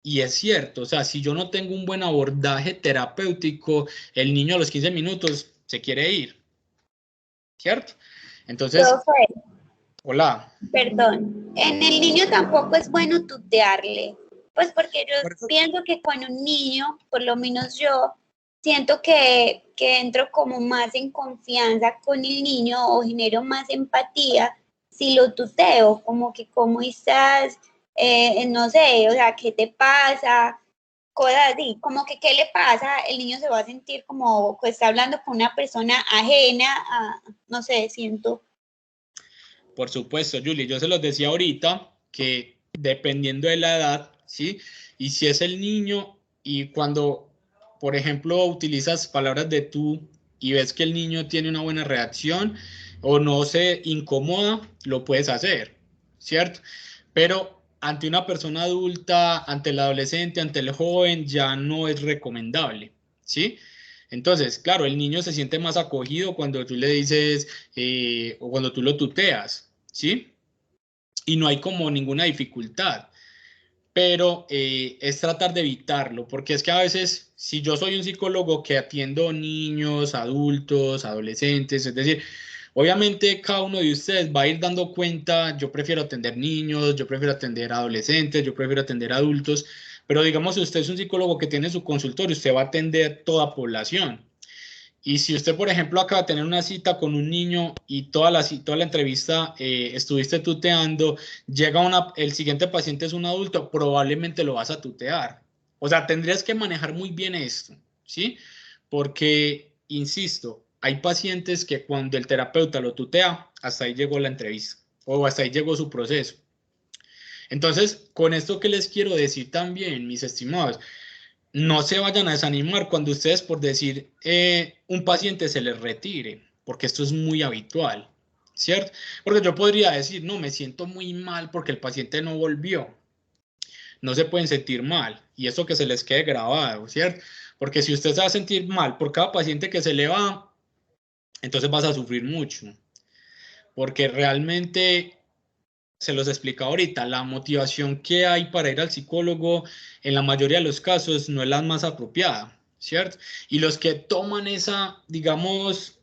y es cierto, o sea, si yo no tengo un buen abordaje terapéutico, el niño a los 15 minutos se quiere ir, ¿cierto? Entonces, Profe, hola. perdón, en el niño tampoco es bueno tutearle, pues porque yo pienso que con un niño, por lo menos yo, siento que entro como más en confianza con el niño o genero más empatía si lo tuteo, como que cómo estás, no sé, o sea, ¿qué te pasa? Cosas así, como que ¿qué le pasa? El niño se va a sentir como que está hablando con una persona ajena, no sé, siento. Por supuesto, Julie, yo se los decía ahorita que dependiendo de la edad, ¿sí? Y si es el niño y cuando, por ejemplo, utilizas palabras de tú y ves que el niño tiene una buena reacción o no se incomoda, lo puedes hacer, ¿cierto? Pero ante una persona adulta, ante el adolescente, ante el joven, ya no es recomendable, ¿sí? Entonces, claro, el niño se siente más acogido cuando tú le dices o cuando tú lo tuteas, ¿sí? Y no hay como ninguna dificultad. pero es tratar de evitarlo, porque es que a veces, si yo soy un psicólogo que atiendo niños, adultos, adolescentes, es decir, obviamente cada uno de ustedes va a ir dando cuenta, yo prefiero atender niños, yo prefiero atender adolescentes, yo prefiero atender adultos, pero digamos, si usted es un psicólogo que tiene su consultorio, usted va a atender toda población. Y si usted, por ejemplo, acaba de tener una cita con un niño y toda la entrevista estuviste tuteando, el siguiente paciente es un adulto, probablemente lo vas a tutear. O sea, tendrías que manejar muy bien esto, ¿sí? Porque, insisto, hay pacientes que cuando el terapeuta lo tutea, hasta ahí llegó la entrevista o hasta ahí llegó su proceso. Entonces, con esto que les quiero decir también, mis estimados, no se vayan a desanimar cuando ustedes, por decir, un paciente se les retire, porque esto es muy habitual, ¿cierto? Porque yo podría decir, no, me siento muy mal porque el paciente no volvió. No se pueden sentir mal, y eso que se les quede grabado, ¿cierto? Porque si usted se va a sentir mal por cada paciente que se le va, entonces vas a sufrir mucho, porque realmente se los explica ahorita, la motivación que hay para ir al psicólogo en la mayoría de los casos no es la más apropiada, ¿cierto? Y los que toman esa, digamos,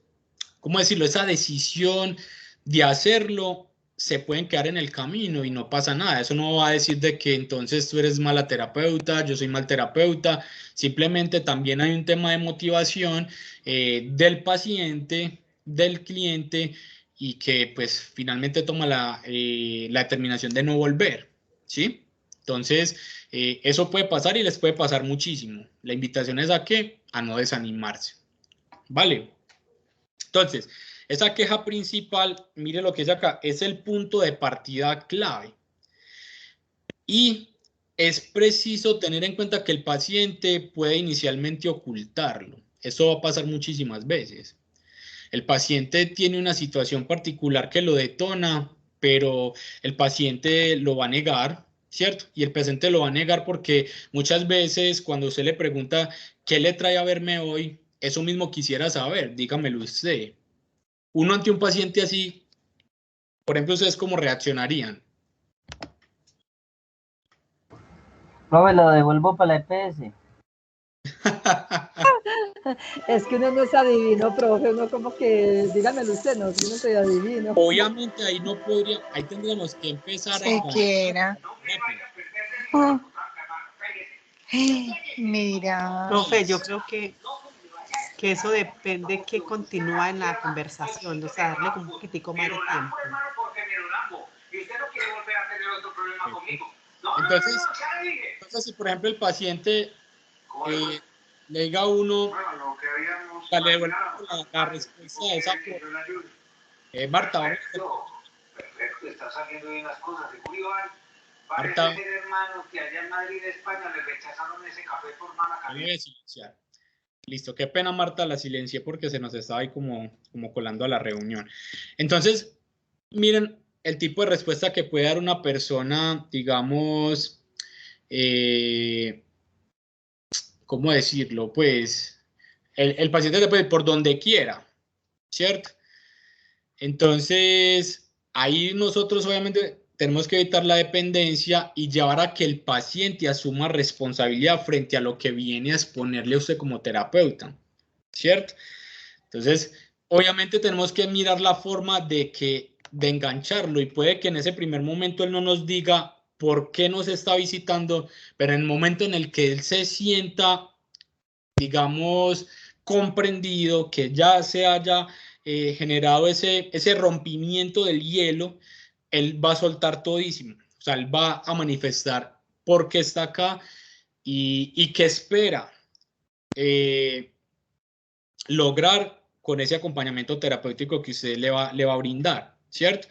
¿cómo decirlo? Esa decisión de hacerlo, se pueden quedar en el camino y no pasa nada. Eso no va a decir de que entonces tú eres mala terapeuta, yo soy mal terapeuta. Simplemente también hay un tema de motivación del paciente, del cliente, y que pues finalmente toma la determinación de no volver, ¿sí? Entonces, eso puede pasar y les puede pasar muchísimo. La invitación es a ¿qué? A no desanimarse, ¿vale? Entonces, esa queja principal, mire lo que es acá, es el punto de partida clave. Y es preciso tener en cuenta que el paciente puede inicialmente ocultarlo. Eso va a pasar muchísimas veces. El paciente tiene una situación particular que lo detona, pero el paciente lo va a negar, ¿cierto? Y el paciente lo va a negar porque muchas veces cuando usted le pregunta ¿qué le trae a verme hoy? Eso mismo quisiera saber, dígamelo usted. Uno ante un paciente así, por ejemplo, ¿ustedes cómo reaccionarían? Profe, lo devuelvo para la EPS. Es que uno no es adivino, profe, uno como que, dígamelo usted, no, yo no soy adivino. Obviamente ahí no podría, ahí tendríamos que empezar Siquiera. Mira. Profe, yo creo que eso depende que continúa en la conversación, o sea, darle como un poquitico más de tiempo. Entonces, si por ejemplo el paciente le diga a uno, le devuelve la respuesta de esa forma, Marta, vamos a perfecto, está saliendo bien las cosas. Marta, hermano, que allá en Madrid, España, le rechazaron ese café por mala calidad. Listo, qué pena, Marta, la silencié porque se nos estaba ahí como colando a la reunión. Entonces, miren el tipo de respuesta que puede dar una persona, digamos, ¿cómo decirlo? Pues el paciente te puede ir por donde quiera, ¿cierto? Entonces, ahí nosotros obviamente tenemos que evitar la dependencia y llevar a que el paciente asuma responsabilidad frente a lo que viene a exponerle a usted como terapeuta, ¿cierto? Entonces, obviamente tenemos que mirar la forma de engancharlo, y puede que en ese primer momento él no nos diga por qué nos está visitando, pero en el momento en el que él se sienta, digamos, comprendido, que ya se haya generado ese rompimiento del hielo, él va a soltar todísimo. O sea, él va a manifestar por qué está acá y qué espera lograr con ese acompañamiento terapéutico que usted le va a brindar, ¿cierto?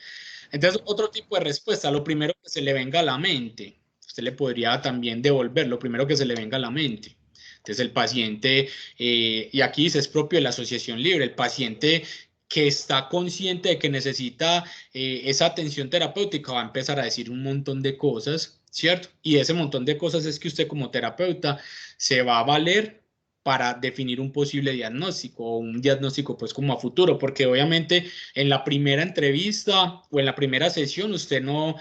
Entonces, otro tipo de respuesta, lo primero que se le venga a la mente, usted le podría también devolver lo primero que se le venga a la mente. Entonces, el paciente, y aquí dice, es propio de la asociación libre, el paciente que está consciente de que necesita esa atención terapéutica va a empezar a decir un montón de cosas, ¿cierto? Y ese montón de cosas es que usted como terapeuta se va a valer para definir un posible diagnóstico o un diagnóstico pues como a futuro, porque obviamente en la primera entrevista o en la primera sesión usted no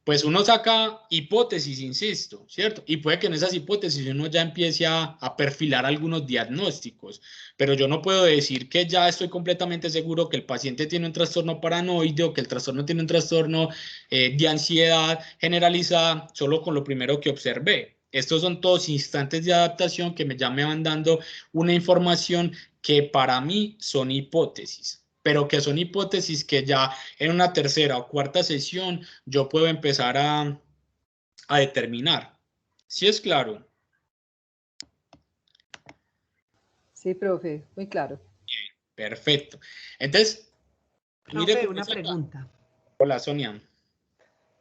pues uno saca hipótesis, insisto, ¿cierto? Y puede que en esas hipótesis uno ya empiece a perfilar algunos diagnósticos, pero yo no puedo decir que ya estoy completamente seguro que el paciente tiene un trastorno paranoide o que el trastorno tiene un trastorno de ansiedad generalizada solo con lo primero que observé. Estos son todos instantes de adaptación que ya me van dando una información que para mí son hipótesis, pero que son hipótesis que ya en una tercera o cuarta sesión yo puedo empezar a determinar. ¿Sí es claro? Sí, profe, muy claro. Bien, perfecto. Entonces, profe, mire una pregunta. Hola, Sonia.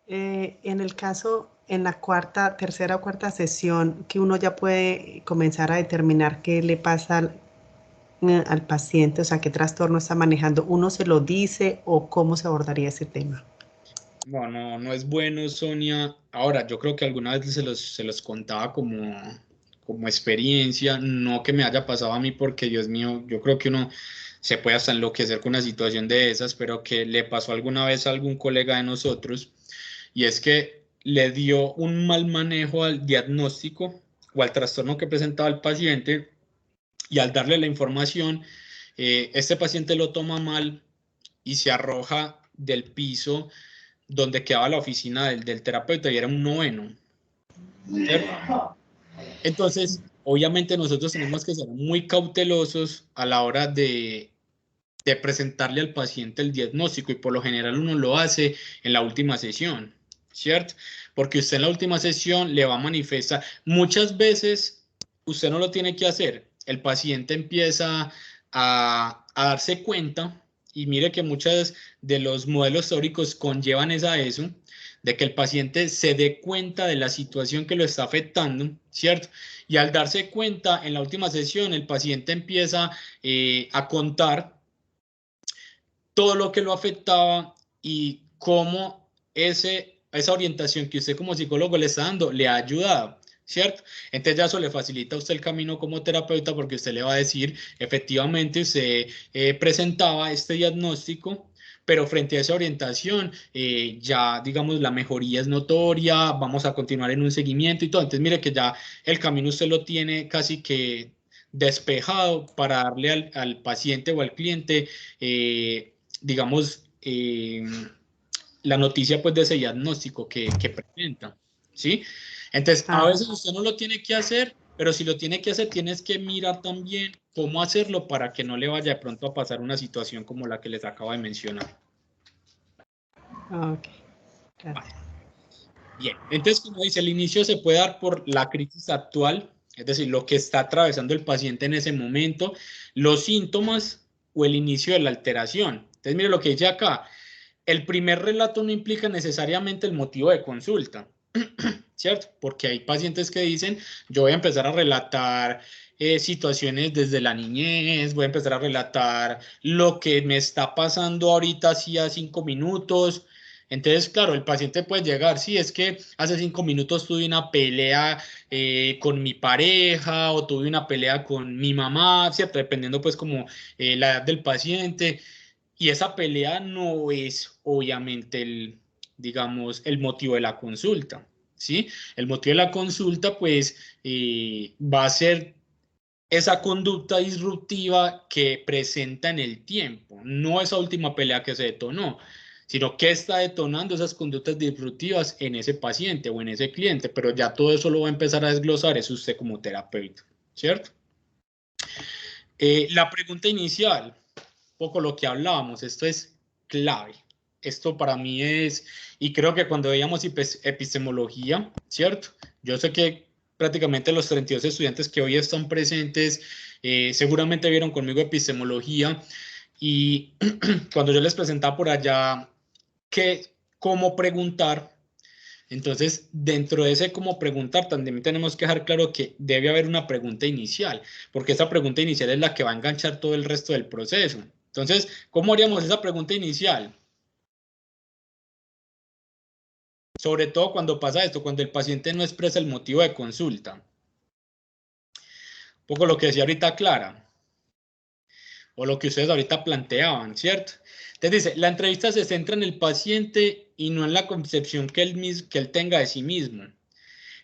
En el caso, en la tercera o cuarta sesión, que uno ya puede comenzar a determinar qué le pasa al paciente, o sea, qué trastorno está manejando, ¿uno se lo dice o cómo se abordaría ese tema? No es bueno, Sonia. Ahora, yo creo que alguna vez se los contaba como experiencia, no que me haya pasado a mí, porque Dios mío, yo creo que uno se puede hasta enloquecer con una situación de esas, pero que le pasó alguna vez a algún colega de nosotros, y es que le dio un mal manejo al diagnóstico o al trastorno que presentaba el paciente, y al darle la información, este paciente lo toma mal y se arroja del piso donde quedaba la oficina del terapeuta, y era un noveno, ¿cierto? Entonces, obviamente nosotros tenemos que ser muy cautelosos a la hora de presentarle al paciente el diagnóstico, y por lo general uno lo hace en la última sesión, ¿cierto? Porque usted en la última sesión le va a manifestar, muchas veces usted no lo tiene que hacer, el paciente empieza a darse cuenta, y mire que muchos de los modelos teóricos conllevan a eso, de que el paciente se dé cuenta de la situación que lo está afectando, ¿cierto? Y al darse cuenta, en la última sesión, el paciente empieza a contar todo lo que lo afectaba y cómo esa orientación que usted como psicólogo le está dando le ha ayudado, ¿cierto? Entonces ya eso le facilita a usted el camino como terapeuta, porque usted le va a decir, efectivamente, usted presentaba este diagnóstico, pero frente a esa orientación, ya, digamos, la mejoría es notoria, vamos a continuar en un seguimiento y todo. Entonces, mire que ya el camino usted lo tiene casi que despejado para darle al paciente o al cliente, digamos, la noticia pues de ese diagnóstico que presenta, ¿sí? Entonces, a veces usted no lo tiene que hacer, pero si lo tiene que hacer, tienes que mirar también cómo hacerlo para que no le vaya de pronto a pasar una situación como la que les acabo de mencionar. Ok, gracias. Bien, entonces, como dice, el inicio se puede dar por la crisis actual, es decir, lo que está atravesando el paciente en ese momento, los síntomas o el inicio de la alteración. Entonces, mire lo que dice acá. El primer relato no implica necesariamente el motivo de consulta, ¿cierto? Porque hay pacientes que dicen, yo voy a empezar a relatar situaciones desde la niñez, voy a empezar a relatar lo que me está pasando ahorita hacía 5 minutos. Entonces, claro, el paciente puede llegar, sí, es que hace 5 minutos tuve una pelea con mi pareja, o tuve una pelea con mi mamá, ¿cierto? Dependiendo pues como la edad del paciente. Y esa pelea no es obviamente digamos, el motivo de la consulta, ¿sí? El motivo de la consulta, pues, va a ser esa conducta disruptiva que presenta en el tiempo, no esa última pelea que se detonó, sino que está detonando esas conductas disruptivas en ese paciente o en ese cliente, pero ya todo eso lo va a empezar a desglosar es usted como terapeuta, ¿cierto? La pregunta inicial, poco lo que hablábamos, esto es clave. Esto para mí es, y creo que cuando veíamos epistemología, ¿cierto? Yo sé que prácticamente los 32 estudiantes que hoy están presentes seguramente vieron conmigo epistemología, y cuando yo les presentaba por allá cómo preguntar, entonces dentro de ese cómo preguntar también tenemos que dejar claro que debe haber una pregunta inicial, porque esa pregunta inicial es la que va a enganchar todo el resto del proceso. Entonces, ¿cómo haríamos esa pregunta inicial? Sobre todo cuando pasa esto, cuando el paciente no expresa el motivo de consulta. Un poco lo que decía ahorita Clara. o lo que ustedes ahorita planteaban, ¿cierto? Entonces dice, la entrevista se centra en el paciente y no en la concepción que él tenga de sí mismo.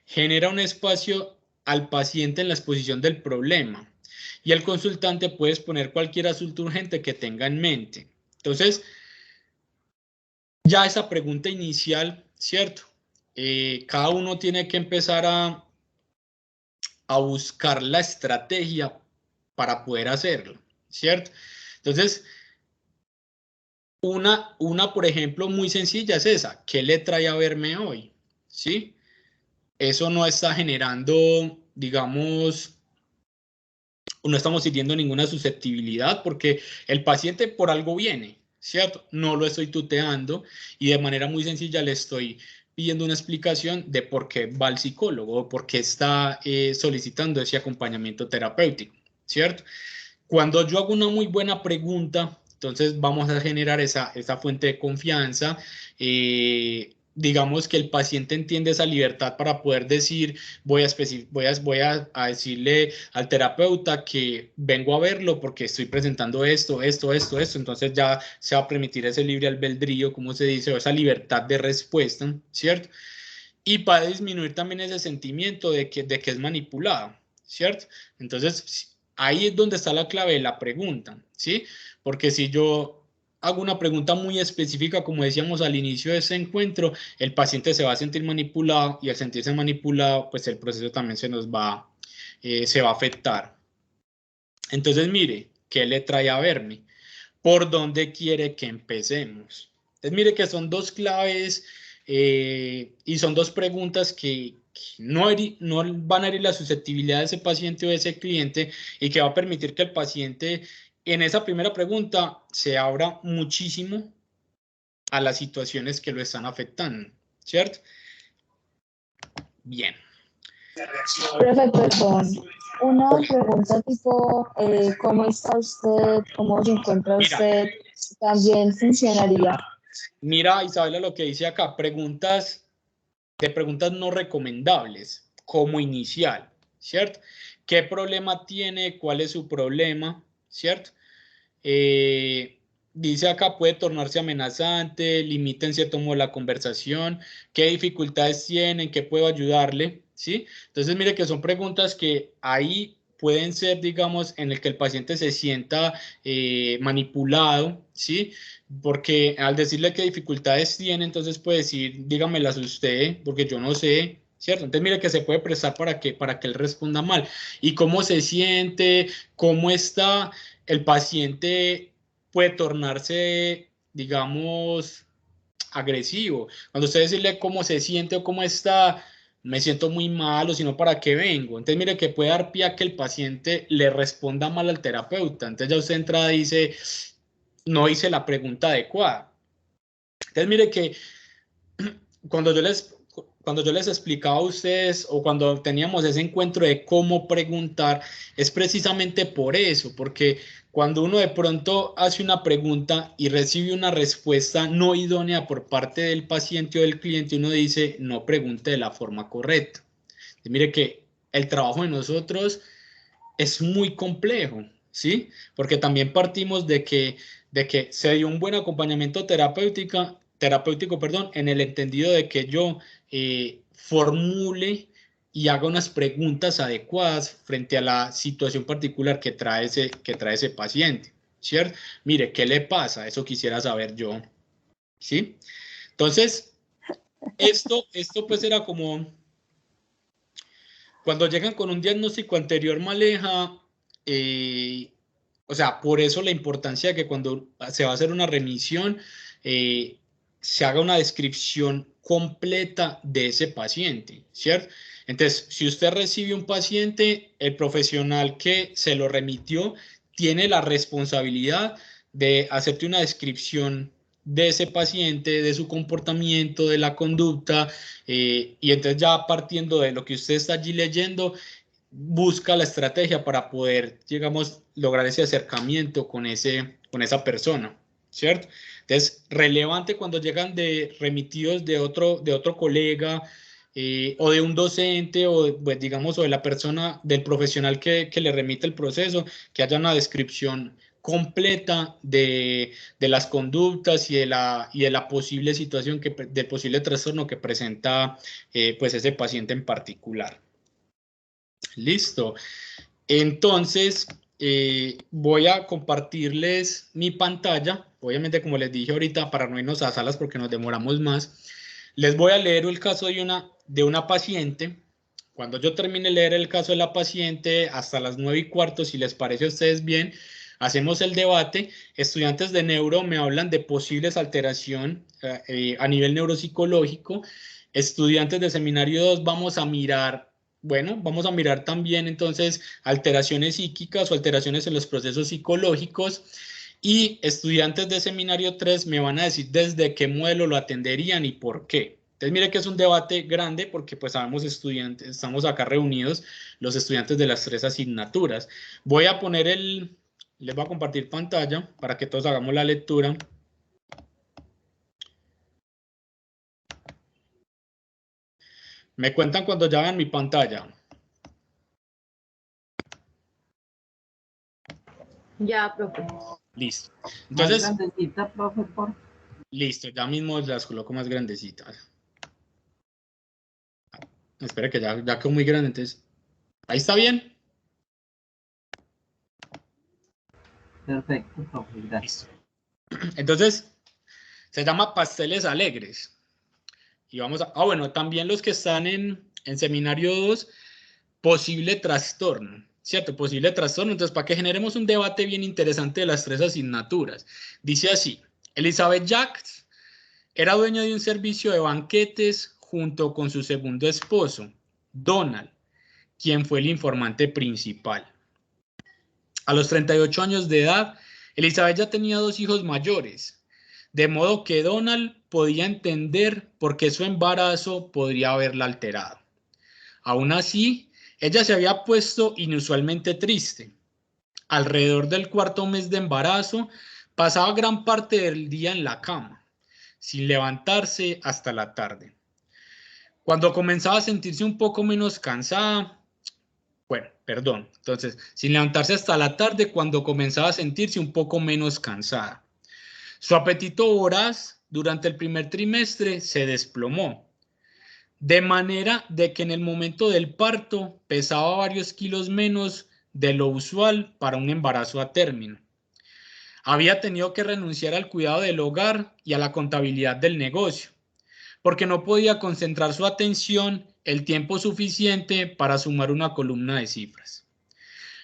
Genera un espacio al paciente en la exposición del problema y el consultante puede exponer cualquier asunto urgente que tenga en mente. Entonces, ya esa pregunta inicial, ¿cierto? Cada uno tiene que empezar a buscar la estrategia para poder hacerlo, ¿cierto? Entonces, una, por ejemplo, muy sencilla es esa. ¿Qué le trae a verme hoy? ¿Sí? Eso no está generando, digamos, no estamos siguiendo ninguna susceptibilidad porque el paciente por algo viene, ¿cierto? No lo estoy tuteando y de manera muy sencilla le estoy pidiendo una explicación de por qué va al psicólogo o por qué está solicitando ese acompañamiento terapéutico, ¿cierto? Cuando yo hago una muy buena pregunta, entonces vamos a generar esa fuente de confianza. Digamos que el paciente entiende esa libertad para poder decir, voy a decirle al terapeuta que vengo a verlo porque estoy presentando esto. Entonces ya se va a permitir ese libre albedrío, como se dice, o esa libertad de respuesta, ¿cierto? Y para disminuir también ese sentimiento de que es manipulado, ¿cierto? Entonces, ahí es donde está la clave de la pregunta, ¿sí? Porque si yo hago una pregunta muy específica, como decíamos al inicio de ese encuentro, el paciente se va a sentir manipulado y al sentirse manipulado, pues el proceso también se va a afectar. Entonces, mire, ¿qué le trae a verme? ¿Por dónde quiere que empecemos? Entonces, mire que son dos claves y son dos preguntas que no van a herir la susceptibilidad de ese paciente o de ese cliente y que va a permitir que el paciente en esa primera pregunta se abra muchísimo a las situaciones que lo están afectando, ¿cierto? Bien. Perfecto, con una pregunta tipo, ¿cómo está usted? ¿Cómo se encuentra usted? También funcionaría. Mira, Isabela, lo que dice acá, preguntas no recomendables como inicial, ¿cierto? ¿Qué problema tiene? ¿Cuál es su problema? ¿Cierto? Dice acá, puede tornarse amenazante, limita en cierto modo la conversación, ¿qué dificultades tienen? ¿Qué puedo ayudarle? ¿Sí? Entonces, mire que son preguntas que ahí pueden ser, digamos, en el que el paciente se sienta manipulado, ¿sí? Porque al decirle qué dificultades tiene, entonces puede decir, dígamelas usted, porque yo no sé, ¿cierto? Entonces, mire que se puede prestar para que él responda mal. ¿Y cómo se siente? ¿Cómo está? El paciente puede tornarse, digamos, agresivo. Cuando usted decirle cómo se siente o cómo está, me siento muy mal o si no, ¿para qué vengo? Entonces, mire que puede dar pie a que el paciente le responda mal al terapeuta. Entonces, ya usted entra y dice, no hice la pregunta adecuada. Entonces, mire que cuando yo les explicaba a ustedes o cuando teníamos ese encuentro de cómo preguntar, es precisamente por eso, porque cuando uno de pronto hace una pregunta y recibe una respuesta no idónea por parte del paciente o del cliente, uno dice, no pregunte de la forma correcta. Y mire que el trabajo de nosotros es muy complejo, ¿sí? Porque también partimos de que se dio un buen acompañamiento terapéutico, en el entendido de que yo formule y haga unas preguntas adecuadas frente a la situación particular que trae ese paciente, ¿cierto? Mire, ¿qué le pasa? Eso quisiera saber yo, ¿sí? Entonces, esto pues era como cuando llegan con un diagnóstico anterior maleja, o sea, por eso la importancia de que cuando se va a hacer una remisión, se haga una descripción completa de ese paciente, ¿cierto? Entonces, si usted recibe un paciente, el profesional que se lo remitió tiene la responsabilidad de hacerte una descripción de ese paciente, de su comportamiento, de la conducta, y entonces ya partiendo de lo que usted está allí leyendo, busca la estrategia para poder, digamos, lograr ese acercamiento con esa persona, ¿cierto? Entonces, relevante cuando llegan de remitidos de otro colega o de un docente o, pues, digamos, o de la persona, del profesional que le remite el proceso, que haya una descripción completa de las conductas y de la posible situación, del posible trastorno que presenta pues ese paciente en particular. Listo. Entonces, voy a compartirles mi pantalla. Obviamente, como les dije ahorita, para no irnos a salas porque nos demoramos más, les voy a leer el caso de una paciente. Cuando yo termine de leer el caso de la paciente, hasta las 9:15, si les parece a ustedes bien, hacemos el debate. Estudiantes de neuro me hablan de posibles alteraciones a nivel neuropsicológico. Estudiantes de seminario 2 vamos a mirar también entonces alteraciones psíquicas o alteraciones en los procesos psicológicos, y estudiantes de seminario 3 me van a decir desde qué modelo lo atenderían y por qué. Entonces mire que es un debate grande porque pues sabemos estudiantes, estamos acá reunidos los estudiantes de las 3 asignaturas. Les voy a compartir pantalla para que todos hagamos la lectura. Me cuentan cuando ya vean mi pantalla. Ya, profe. Listo. Entonces, más grandecita, profe, por... Listo, ya mismo las coloco más grandecitas. Espera que ya quedó muy grande, entonces. ¿Ahí está bien? Perfecto, profe, gracias. Listo. Entonces, se llama Pasteles Alegres. Y vamos a... bueno, también los que están en seminario 2, posible trastorno, ¿cierto? Posible trastorno. Entonces, para que generemos un debate bien interesante de las 3 asignaturas. Dice así: Elizabeth Jacques era dueña de un servicio de banquetes junto con su segundo esposo, Donald, quien fue el informante principal. A los 38 años de edad, Elizabeth ya tenía 2 hijos mayores, de modo que Donald podía entender por qué su embarazo podría haberla alterado. Aún así, ella se había puesto inusualmente triste. Alrededor del 4.º mes de embarazo, pasaba gran parte del día en la cama, sin levantarse hasta la tarde. Cuando comenzaba a sentirse un poco menos cansada, entonces, sin levantarse hasta la tarde, cuando comenzaba a sentirse un poco menos cansada. Su apetito voraz durante el primer trimestre se desplomó, de manera de que en el momento del parto pesaba varios kilos menos de lo usual para un embarazo a término. Había tenido que renunciar al cuidado del hogar y a la contabilidad del negocio, porque no podía concentrar su atención el tiempo suficiente para sumar una columna de cifras.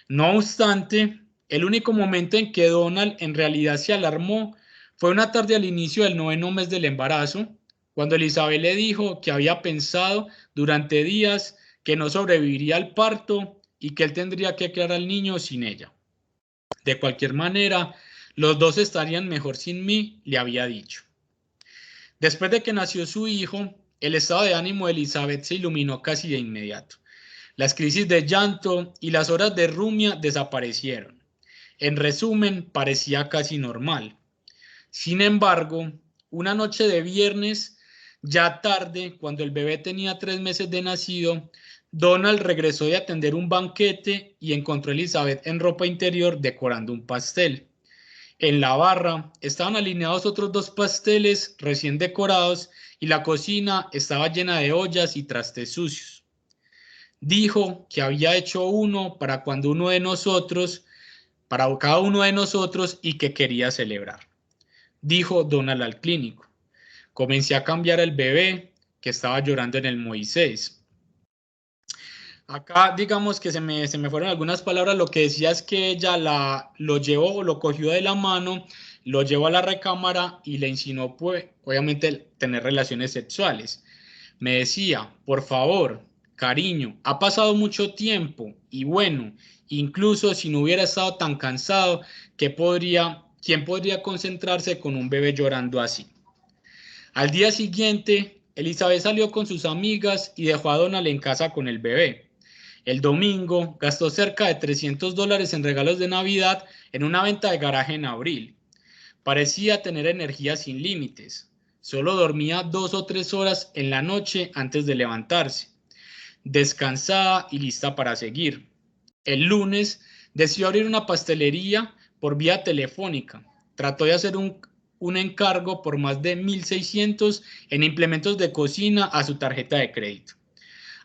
No obstante, el único momento en que Donald en realidad se alarmó fue una tarde al inicio del 9.º mes del embarazo, cuando Elizabeth le dijo que había pensado durante días que no sobreviviría al parto y que él tendría que criar al niño sin ella. De cualquier manera, los 2 estarían mejor sin mí, le había dicho. Después de que nació su hijo, el estado de ánimo de Elizabeth se iluminó casi de inmediato. Las crisis de llanto y las horas de rumia desaparecieron. En resumen, parecía casi normal. Sin embargo, una noche de viernes, ya tarde, cuando el bebé tenía 3 meses de nacido, Donald regresó de atender un banquete y encontró a Elizabeth en ropa interior decorando un pastel. En la barra estaban alineados otros 2 pasteles recién decorados y la cocina estaba llena de ollas y trastes sucios. Dijo que había hecho uno para cada uno de nosotros y que quería celebrar. Dijo Donald al clínico. Comencé a cambiar el bebé que estaba llorando en el Moisés. Acá digamos que se me fueron algunas palabras. Lo que decía es que ella lo cogió de la mano, lo llevó a la recámara y le insinuó, pues, obviamente, tener relaciones sexuales. Me decía, por favor, cariño, ha pasado mucho tiempo y bueno, incluso si no hubiera estado tan cansado, ¿quién podría concentrarse con un bebé llorando así? Al día siguiente, Elizabeth salió con sus amigas y dejó a Donald en casa con el bebé. El domingo gastó cerca de $300 en regalos de Navidad en una venta de garaje en abril. Parecía tener energía sin límites. Solo dormía 2 o 3 horas en la noche antes de levantarse, descansada y lista para seguir. El lunes decidió abrir una pastelería por vía telefónica. Trató de hacer un encargo por más de 1.600 en implementos de cocina a su tarjeta de crédito.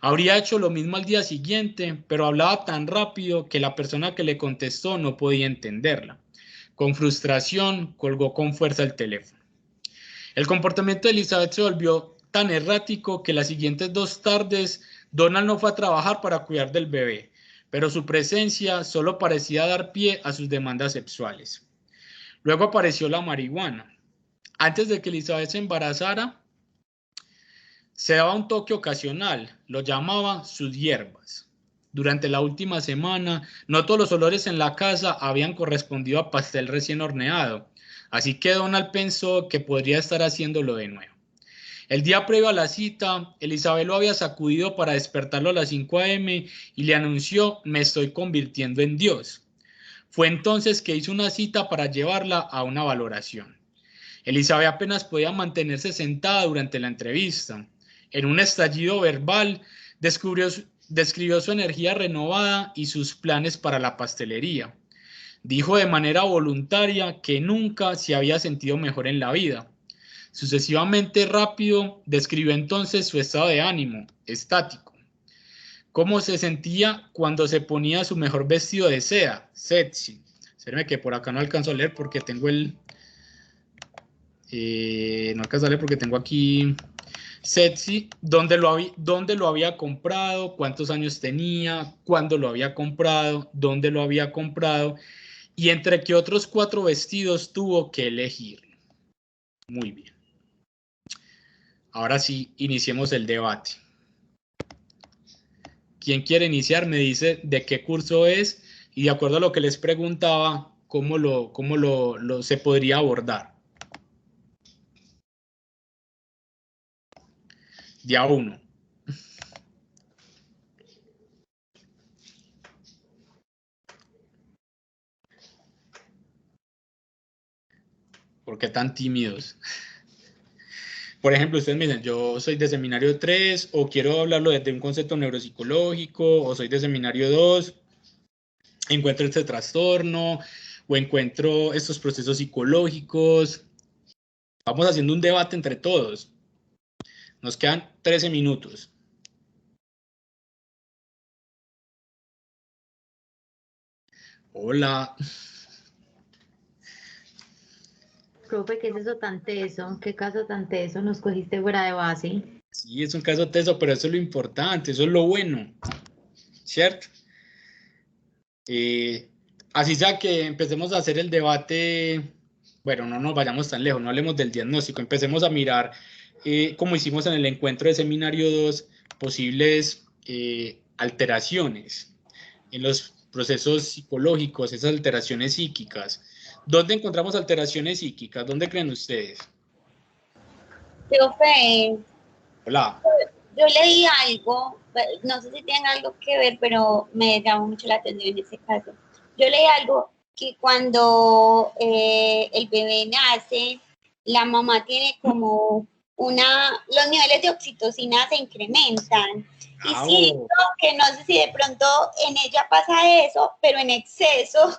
Habría hecho lo mismo al día siguiente, pero hablaba tan rápido que la persona que le contestó no podía entenderla. Con frustración, colgó con fuerza el teléfono. El comportamiento de Elizabeth se volvió tan errático que las siguientes 2 tardes Donald no fue a trabajar para cuidar del bebé, pero su presencia solo parecía dar pie a sus demandas sexuales. Luego apareció la marihuana. Antes de que Elizabeth se embarazara, se daba un toque ocasional, lo llamaba sus hierbas. Durante la última semana, no todos los olores en la casa habían correspondido a pastel recién horneado, así que Donald pensó que podría estar haciéndolo de nuevo. El día previo a la cita, Elizabeth lo había sacudido para despertarlo a las 5 a.m. y le anunció: me estoy convirtiendo en Dios. Fue entonces que hizo una cita para llevarla a una valoración. Elizabeth apenas podía mantenerse sentada durante la entrevista. En un estallido verbal, describió su energía renovada y sus planes para la pastelería. Dijo de manera voluntaria que nunca se había sentido mejor en la vida. Sucesivamente rápido, describió entonces su estado de ánimo, estático. Cómo se sentía cuando se ponía su mejor vestido de seda, sexy. Espérenme que por acá no alcanzo a leer porque tengo no alcanzo a leer porque tengo aquí sexy, dónde lo había comprado, cuántos años tenía, cuándo lo había comprado, dónde lo había comprado y entre qué otros 4 vestidos tuvo que elegir. Muy bien. Ahora sí, iniciemos el debate. ¿Quién quiere iniciar? Me dice de qué curso es y de acuerdo a lo que les preguntaba, cómo se podría abordar. Día 1. ¿Por qué tan tímidos? Por ejemplo, ustedes me dicen, yo soy de seminario 3 o quiero hablarlo desde un concepto neuropsicológico o soy de seminario 2, encuentro este trastorno o encuentro estos procesos psicológicos. Vamos haciendo un debate entre todos. Nos quedan 13 minutos. Hola. Profe, ¿qué es eso tan teso? ¿Qué caso tan teso nos cogiste fuera de base? Sí, es un caso teso, pero eso es lo importante, eso es lo bueno, ¿cierto? Así sea que empecemos a hacer el debate, bueno, no nos vayamos tan lejos, no hablemos del diagnóstico, empecemos a mirar, como hicimos en el encuentro de seminario 2, posibles alteraciones en los procesos psicológicos, esas alteraciones psíquicas. ¿Dónde encontramos alteraciones psíquicas? ¿Dónde creen ustedes? Profe, Hola. yo leí algo, no sé si tiene algo que ver, pero me llamó mucho la atención en ese caso. Yo leí algo que cuando el bebé nace, la mamá tiene como los niveles de oxitocina se incrementan. Y siento que no sé si de pronto en ella pasa eso, pero en exceso,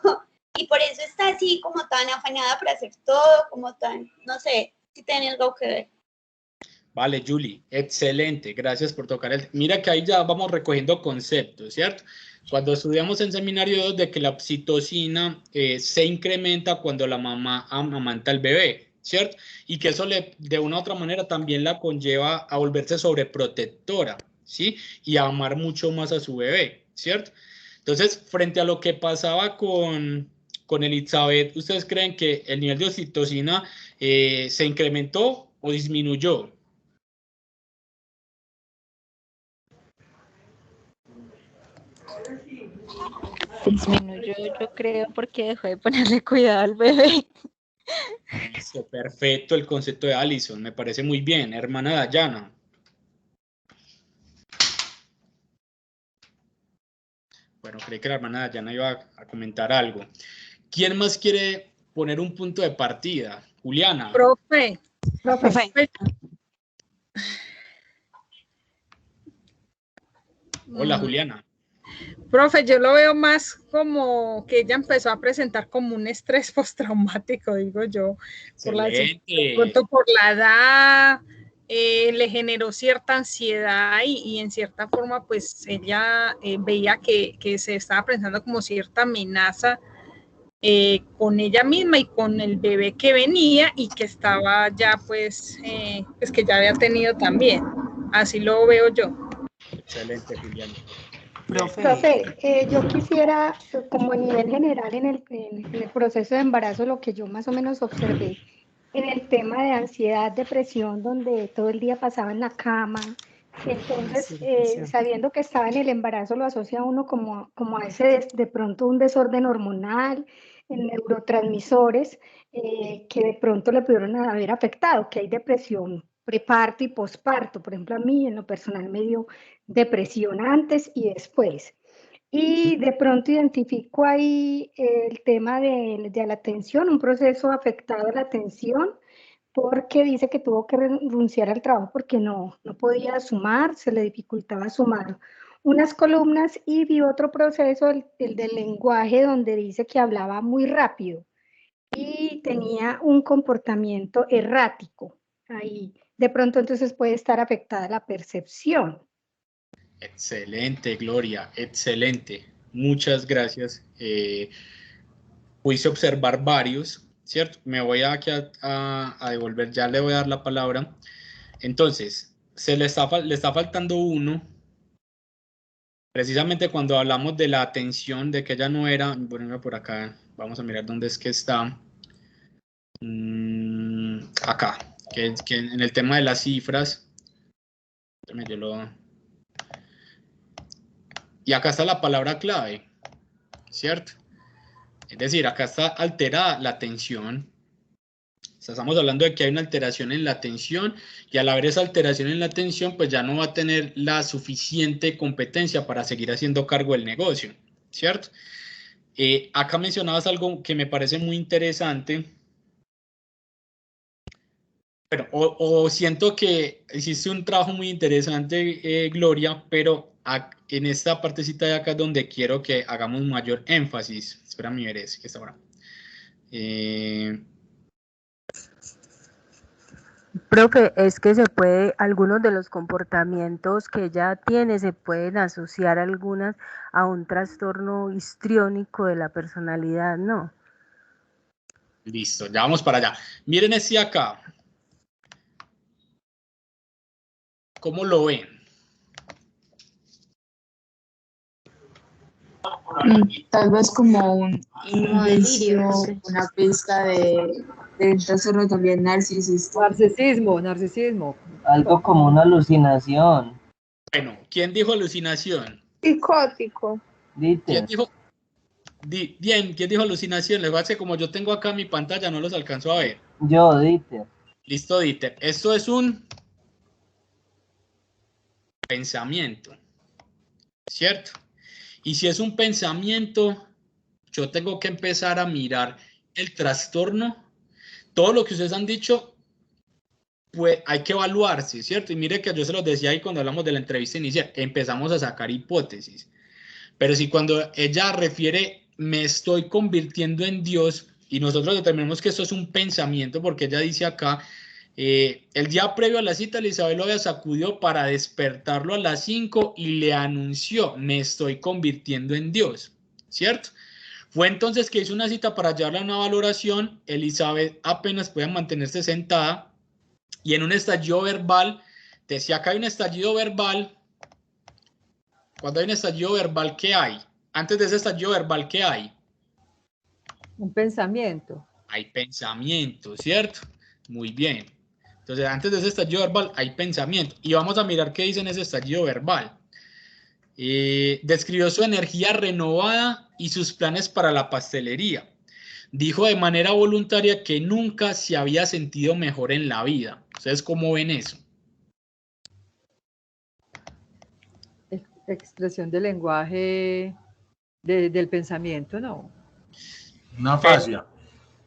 y por eso está así como tan afanada para hacer todo, como tan, no sé, si tiene algo que ver. Vale, Julie, excelente, gracias por tocar el... Mira que ahí ya vamos recogiendo conceptos, ¿cierto? Cuando estudiamos en seminario 2 de que la oxitocina se incrementa cuando la mamá amamanta al bebé, ¿cierto? Y que eso de una u otra manera también la conlleva a volverse sobreprotectora, ¿sí? Y a amar mucho más a su bebé, ¿cierto? Entonces, frente a lo que pasaba con Elizabeth, ¿ustedes creen que el nivel de oxitocina se incrementó o disminuyó? Disminuyó, yo creo, porque dejó de ponerle cuidado al bebé. Listo, perfecto el concepto de Alison, me parece muy bien, hermana Dayana. Bueno, creí que la hermana Dayana iba a comentar algo. ¿Quién más quiere poner un punto de partida? Juliana. Profe. Hola, Juliana. Profe, yo lo veo más como que ella empezó a presentar como un estrés postraumático, digo yo, por la edad, le generó cierta ansiedad y en cierta forma pues ella veía que se estaba presentando como cierta amenaza con ella misma y con el bebé que venía y que estaba ya pues que ya había tenido también. Así lo veo yo. Excelente, Julián. Profe, yo quisiera, como a nivel general en el proceso de embarazo, lo que yo más o menos observé en el tema de ansiedad, depresión, donde todo el día pasaba en la cama, entonces, sabiendo que estaba en el embarazo, lo asocia uno como a ese, de pronto, un desorden hormonal, en neurotransmisores, que de pronto le pudieron haber afectado, que hay depresión preparto y posparto. Por ejemplo, a mí en lo personal me dio depresión antes y después. Y de pronto identifico ahí el tema de la atención, un proceso afectado a la atención, porque dice que tuvo que renunciar al trabajo porque no podía sumar, se le dificultaba sumar unas columnas, y vi otro proceso, el del lenguaje, donde dice que hablaba muy rápido y tenía un comportamiento errático. Ahí de pronto entonces puede estar afectada la percepción. Excelente, Gloria, excelente. Muchas gracias. Pudiste observar varios, ¿cierto? Me voy aquí a devolver, ya le voy a dar la palabra. Entonces, le está faltando uno. Precisamente cuando hablamos de la atención, de que ella no era, bueno, por acá, vamos a mirar dónde es que está. Acá, que en el tema de las cifras. Y acá está la palabra clave, ¿cierto? Es decir, acá está alterada la atención. Estamos hablando de que hay una alteración en la atención, y al haber esa alteración en la atención, pues ya no va a tener la suficiente competencia para seguir haciendo cargo del negocio, ¿cierto? Acá mencionabas algo que me parece muy interesante. Bueno, o siento que hiciste un trabajo muy interesante, Gloria, pero en esta partecita de acá es donde quiero que hagamos mayor énfasis. Espera, mi verés, que está ahora. Profe, es que se puede, algunos de los comportamientos que ella tiene se pueden asociar algunas a un trastorno histriónico de la personalidad, ¿no? Listo, ya vamos para allá. Miren este acá. ¿Cómo lo ven? Tal vez como un indicio, una pista de un trastorno también narcisista. Narcisismo. Algo como una alucinación. Bueno, ¿quién dijo alucinación? Psicótico. ¿Quién dijo? Bien, ¿quién dijo alucinación? Les voy a hacer, como yo tengo acá mi pantalla, no los alcanzo a ver. Yo, Dieter. Listo, Dieter. Esto es un pensamiento, ¿cierto? Y si es un pensamiento, yo tengo que empezar a mirar el trastorno. Todo lo que ustedes han dicho, pues hay que evaluarse, ¿cierto? Y mire que yo se los decía ahí cuando hablamos de la entrevista inicial, empezamos a sacar hipótesis. Pero si cuando ella refiere, me estoy convirtiendo en Dios, y nosotros determinamos que esto es un pensamiento, porque ella dice acá, el día previo a la cita, Elizabeth lo había sacudido para despertarlo a las 5 y le anunció, me estoy convirtiendo en Dios, ¿cierto? Fue entonces que hizo una cita para llevarla a una valoración. Elizabeth apenas podía mantenerse sentada, y en un estallido verbal, decía que hay un estallido verbal. Cuando hay un estallido verbal, ¿qué hay? Antes de ese estallido verbal, ¿qué hay? Un pensamiento. Hay pensamiento, ¿cierto? Muy bien. Entonces, antes de ese estallido verbal, hay pensamiento. Y vamos a mirar qué dice en ese estallido verbal. Describió su energía renovada y sus planes para la pastelería. Dijo de manera voluntaria que nunca se había sentido mejor en la vida. ¿Ustedes cómo ven eso? Expresión del lenguaje del pensamiento, ¿no? Una fascia.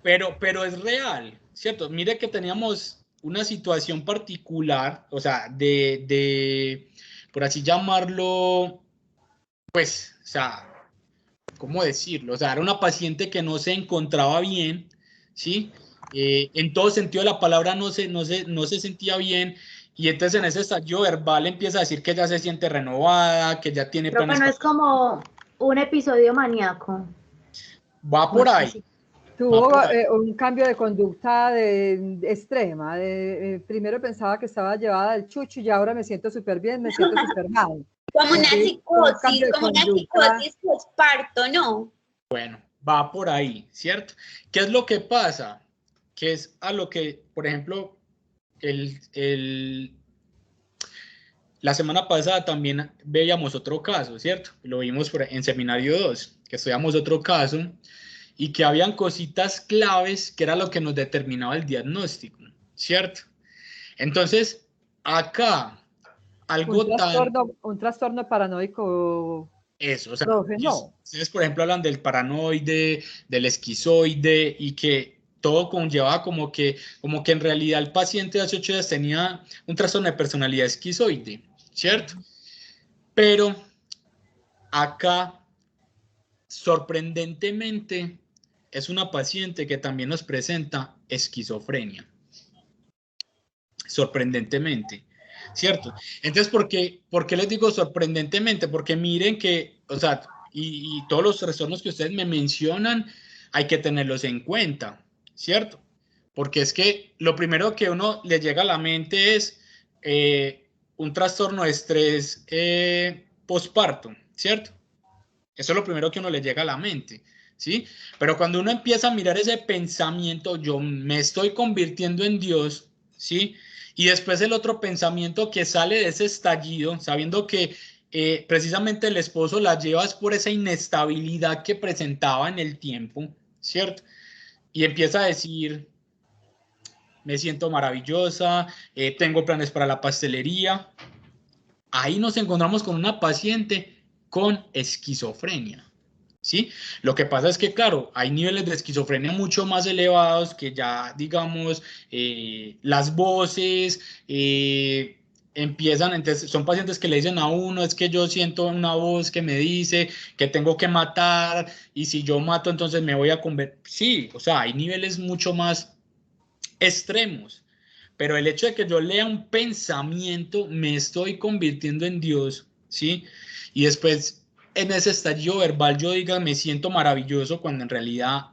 Pero es real, ¿cierto? Mire que teníamos una situación particular, o sea, por así llamarlo, pues, o sea, ¿cómo decirlo? O sea, era una paciente que no se encontraba bien, ¿sí? En todo sentido de la palabra no se sentía bien, y entonces en ese estallido verbal empieza a decir que ya se siente renovada, que ya tiene Pero planes. bueno, es como un episodio maníaco. Va por ahí. Tuvo un cambio de conducta extrema. Primero pensaba que estaba llevada del chucho y ahora me siento súper bien, me siento súper mal. Como una psicosis postparto, ¿no? Bueno, va por ahí, ¿cierto? ¿Qué es lo que pasa? Que es a lo que, por ejemplo, la semana pasada también veíamos otro caso, ¿cierto? Lo vimos en Seminario 2, que estudiamos otro caso y que habían cositas claves que era lo que nos determinaba el diagnóstico, ¿cierto? Entonces, acá, algo un trastorno paranoico. Eso, o sea, ustedes, por ejemplo, hablan del paranoide, del esquizoide, y que todo conllevaba como que en realidad el paciente de hace 8 días tenía un trastorno de personalidad esquizoide, ¿cierto? Pero acá, sorprendentemente, es una paciente que también nos presenta esquizofrenia. Sorprendentemente, ¿cierto? Entonces, ¿por qué les digo sorprendentemente? Porque miren que, o sea, y todos los trastornos que ustedes me mencionan, hay que tenerlos en cuenta, ¿cierto? Porque es que lo primero que uno le llega a la mente es un trastorno de estrés postparto, ¿cierto? Eso es lo primero que uno le llega a la mente, ¿sí? Pero cuando uno empieza a mirar ese pensamiento, yo me estoy convirtiendo en Dios, ¿sí? Y después el otro pensamiento que sale de ese estallido, sabiendo que precisamente el esposo la lleva por esa inestabilidad que presentaba en el tiempo, ¿cierto? Y empieza a decir, me siento maravillosa, tengo planes para la pastelería. Ahí nos encontramos con una paciente con esquizofrenia, ¿sí? Lo que pasa es que, claro, hay niveles de esquizofrenia mucho más elevados que ya, digamos, las voces empiezan, entonces son pacientes que le dicen a uno, es que yo siento una voz que me dice que tengo que matar, y si yo mato, entonces me voy a convertir. Sí, o sea, hay niveles mucho más extremos. Pero el hecho de que yo lea un pensamiento, me estoy convirtiendo en Dios, ¿sí? Y después, en ese estallido verbal, yo diga, me siento maravilloso, cuando en realidad,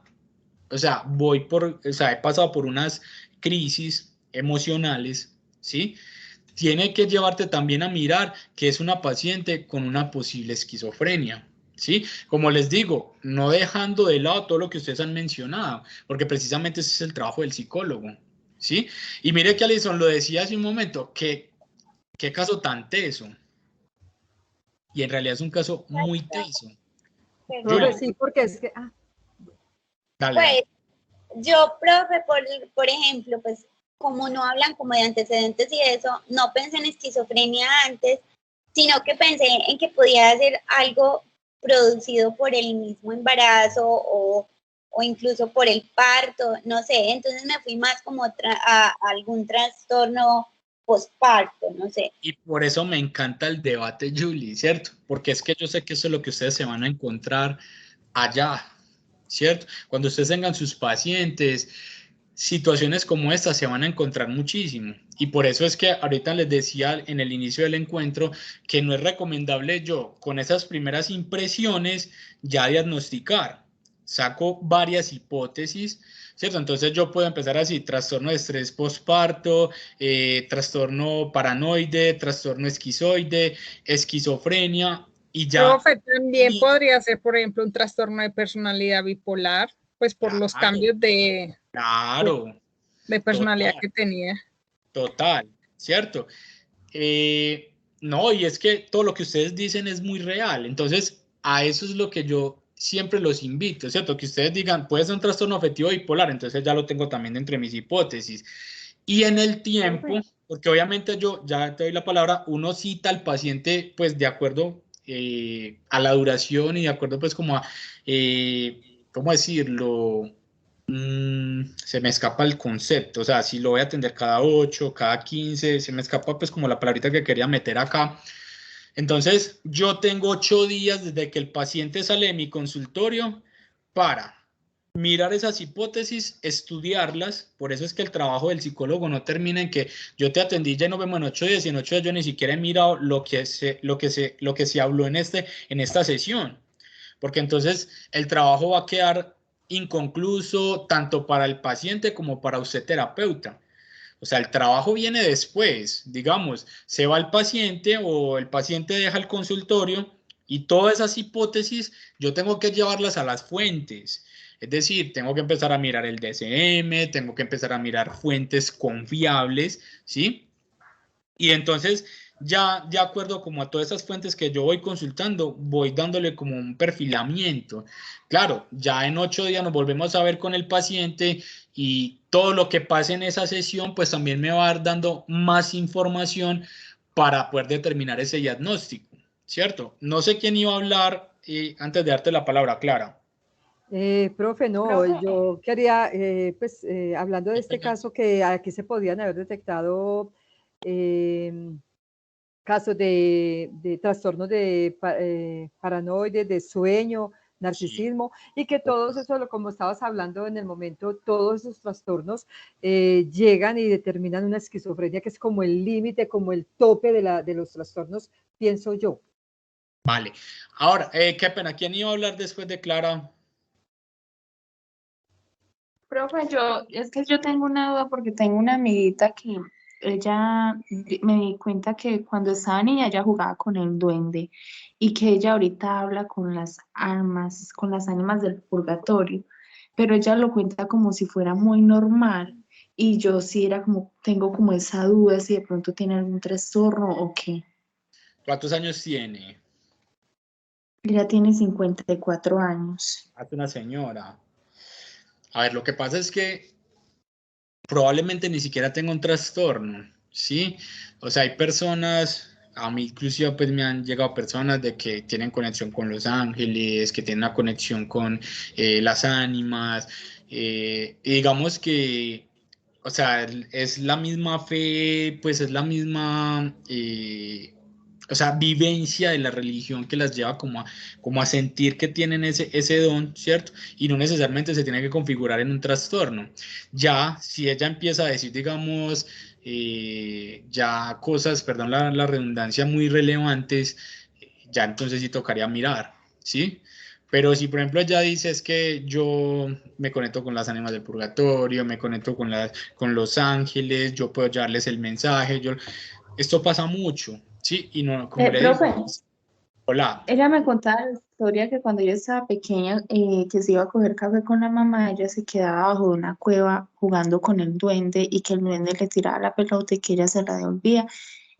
o sea, he pasado por unas crisis emocionales, ¿sí? Tiene que llevarte también a mirar que es una paciente con una posible esquizofrenia, ¿sí? Como les digo, no dejando de lado todo lo que ustedes han mencionado, porque precisamente ese es el trabajo del psicólogo, ¿sí? Y mire que Alison lo decía hace un momento, qué caso tan teso. Y en realidad es un caso muy teso. Profe, sí, porque es que... Dale. Pues yo, profe, por ejemplo, pues como no hablan como de antecedentes y eso, no pensé en esquizofrenia antes, sino que pensé en que podía ser algo producido por el mismo embarazo o incluso por el parto, no sé. Entonces me fui más como a algún trastorno postparto, no sé. Y por eso me encanta el debate, Julie, ¿cierto? Porque es que yo sé que eso es lo que ustedes se van a encontrar allá, ¿cierto? Cuando ustedes tengan sus pacientes, situaciones como esta se van a encontrar muchísimo. Y por eso es que ahorita les decía en el inicio del encuentro que no es recomendable yo, con esas primeras impresiones, ya diagnosticar. Saco varias hipótesis, ¿cierto? Entonces yo puedo empezar así: trastorno de estrés postparto, trastorno paranoide, trastorno esquizoide, esquizofrenia, y ya. Profe, también podría ser, por ejemplo, un trastorno de personalidad bipolar, pues por los cambios de personalidad que tenía. Total, ¿cierto? No, y es que todo lo que ustedes dicen es muy real. Entonces, a eso es lo que yo siempre los invito, ¿cierto? Que ustedes digan, puede ser un trastorno afectivo bipolar, entonces ya lo tengo también entre mis hipótesis. Y en el tiempo, porque obviamente yo, ya te doy la palabra, uno cita al paciente, pues de acuerdo a la duración y de acuerdo pues como a, ¿cómo decirlo? Se me escapa el concepto, o sea, si lo voy a atender cada 8, cada 15, se me escapa pues como la palabrita que quería meter acá. Entonces, yo tengo 8 días desde que el paciente sale de mi consultorio para mirar esas hipótesis, estudiarlas. Por eso es que el trabajo del psicólogo no termina en que yo te atendí, ya nos vemos en 8 días, y en 8 días yo ni siquiera he mirado lo que se habló en esta sesión. Porque entonces el trabajo va a quedar inconcluso tanto para el paciente como para usted, terapeuta. O sea, el trabajo viene después, digamos, se va el paciente o el paciente deja el consultorio y todas esas hipótesis yo tengo que llevarlas a las fuentes. Es decir, tengo que empezar a mirar el DSM, tengo que empezar a mirar fuentes confiables, ¿sí? Y entonces, ya de acuerdo como a todas esas fuentes que yo voy consultando, voy dándole como un perfilamiento. Claro, ya en 8 días nos volvemos a ver con el paciente y todo lo que pase en esa sesión, pues también me va a dar dando más información para poder determinar ese diagnóstico, ¿cierto? No sé quién iba a hablar antes de darte la palabra, Clara. Profe, no, yo quería, hablando de este caso, que aquí se podían haber detectado casos de trastornos de paranoides, de sueño, narcisismo, y que todos eso, como estabas hablando en el momento, todos esos trastornos llegan y determinan una esquizofrenia que es como el límite, como el tope de los trastornos, pienso yo. Vale. Ahora, qué pena, ¿quién iba a hablar después de Clara? Profe, es que yo tengo una duda porque tengo una amiguita que ella me di cuenta que cuando estaba niña ella jugaba con el duende y que ella ahorita habla con las almas, con las ánimas del purgatorio, pero ella lo cuenta como si fuera muy normal y yo sí era como, tengo como esa duda si de pronto tiene algún trastorno o qué. ¿Cuántos años tiene? Ella tiene 54 años. Es una señora. A ver, lo que pasa es que probablemente ni siquiera tenga un trastorno, ¿sí? O sea, hay personas, a mí inclusive pues me han llegado personas de que tienen conexión con los ángeles, que tienen una conexión con las ánimas, y digamos que, o sea, es la misma fe, pues es la misma... o sea, vivencia de la religión que las lleva como a sentir que tienen ese don, ¿cierto? Y no necesariamente se tiene que configurar en un trastorno. Ya, si ella empieza a decir, digamos, ya cosas, perdón la redundancia, muy relevantes, ya entonces sí tocaría mirar, ¿sí? Pero si, por ejemplo, ella dice es que yo me conecto con las ánimas del purgatorio, me conecto con los ángeles, yo puedo llevarles el mensaje, esto pasa mucho, ¿sí? Y no, como le Profe, digo, hola. ella me contaba la historia que cuando ella estaba pequeña, que se iba a coger café con la mamá, ella se quedaba bajo una cueva jugando con el duende y que el duende le tiraba la pelota y que ella se la devolvía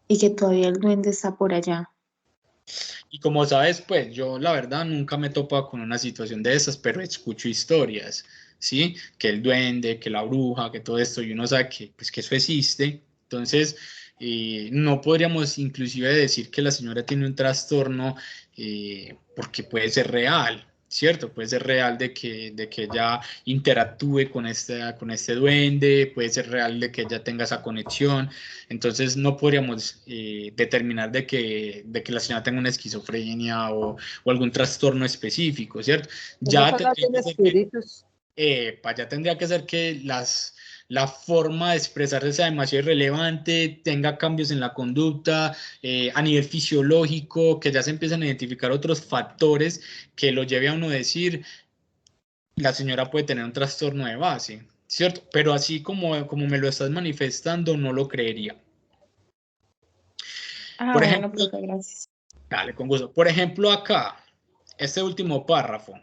y que todavía el duende está por allá. Y como sabes, pues yo la verdad nunca me he topado con una situación de esas, pero escucho historias, ¿sí? Que el duende, que la bruja, que todo esto, y uno sabe que, pues, que eso existe. Entonces, no podríamos inclusive decir que la señora tiene un trastorno porque puede ser real, ¿cierto? Puede ser real de que ella interactúe con este duende, puede ser real de que ella tenga esa conexión. Entonces no podríamos determinar de que la señora tenga una esquizofrenia o algún trastorno específico, ¿cierto? Ya tendría que ser que la forma de expresarse sea demasiado irrelevante, tenga cambios en la conducta, a nivel fisiológico, que ya se empiezan a identificar otros factores que lo lleve a uno a decir, la señora puede tener un trastorno de base, ¿cierto? Pero así como me lo estás manifestando, no lo creería. Por ejemplo, bueno, profe, gracias. Dale, con gusto. Por ejemplo, acá, este último párrafo,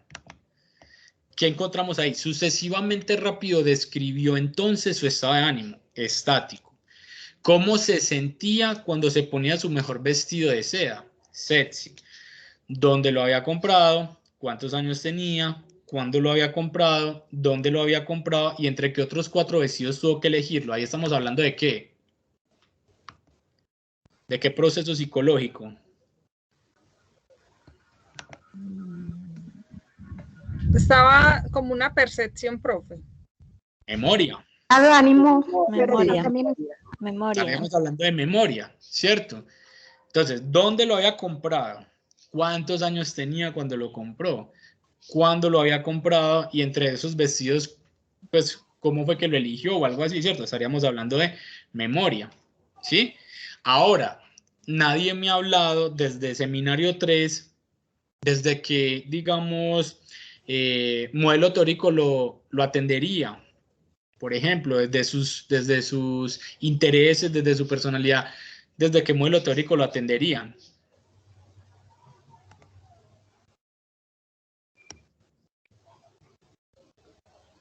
¿qué encontramos ahí? Sucesivamente rápido describió entonces su estado de ánimo, estático. ¿Cómo se sentía cuando se ponía su mejor vestido de seda? Sexy. ¿Dónde lo había comprado? ¿Cuántos años tenía? ¿Cuándo lo había comprado? ¿Dónde lo había comprado? Y entre qué otros 4 vestidos tuvo que elegirlo. Ahí estamos hablando de qué. ¿De qué proceso psicológico? Estaba como una percepción, profe. Memoria. Ánimo, Memoria. Estaríamos hablando de memoria, ¿cierto? Entonces, ¿dónde lo había comprado? ¿Cuántos años tenía cuando lo compró? ¿Cuándo lo había comprado? Y entre esos vestidos, pues, ¿cómo fue que lo eligió o algo así, cierto? Estaríamos hablando de memoria, ¿sí? Ahora, nadie me ha hablado desde Seminario 3, desde que, digamos, modelo teórico lo atendería. Por ejemplo, desde sus intereses, desde su personalidad, desde qué modelo teórico lo atenderían.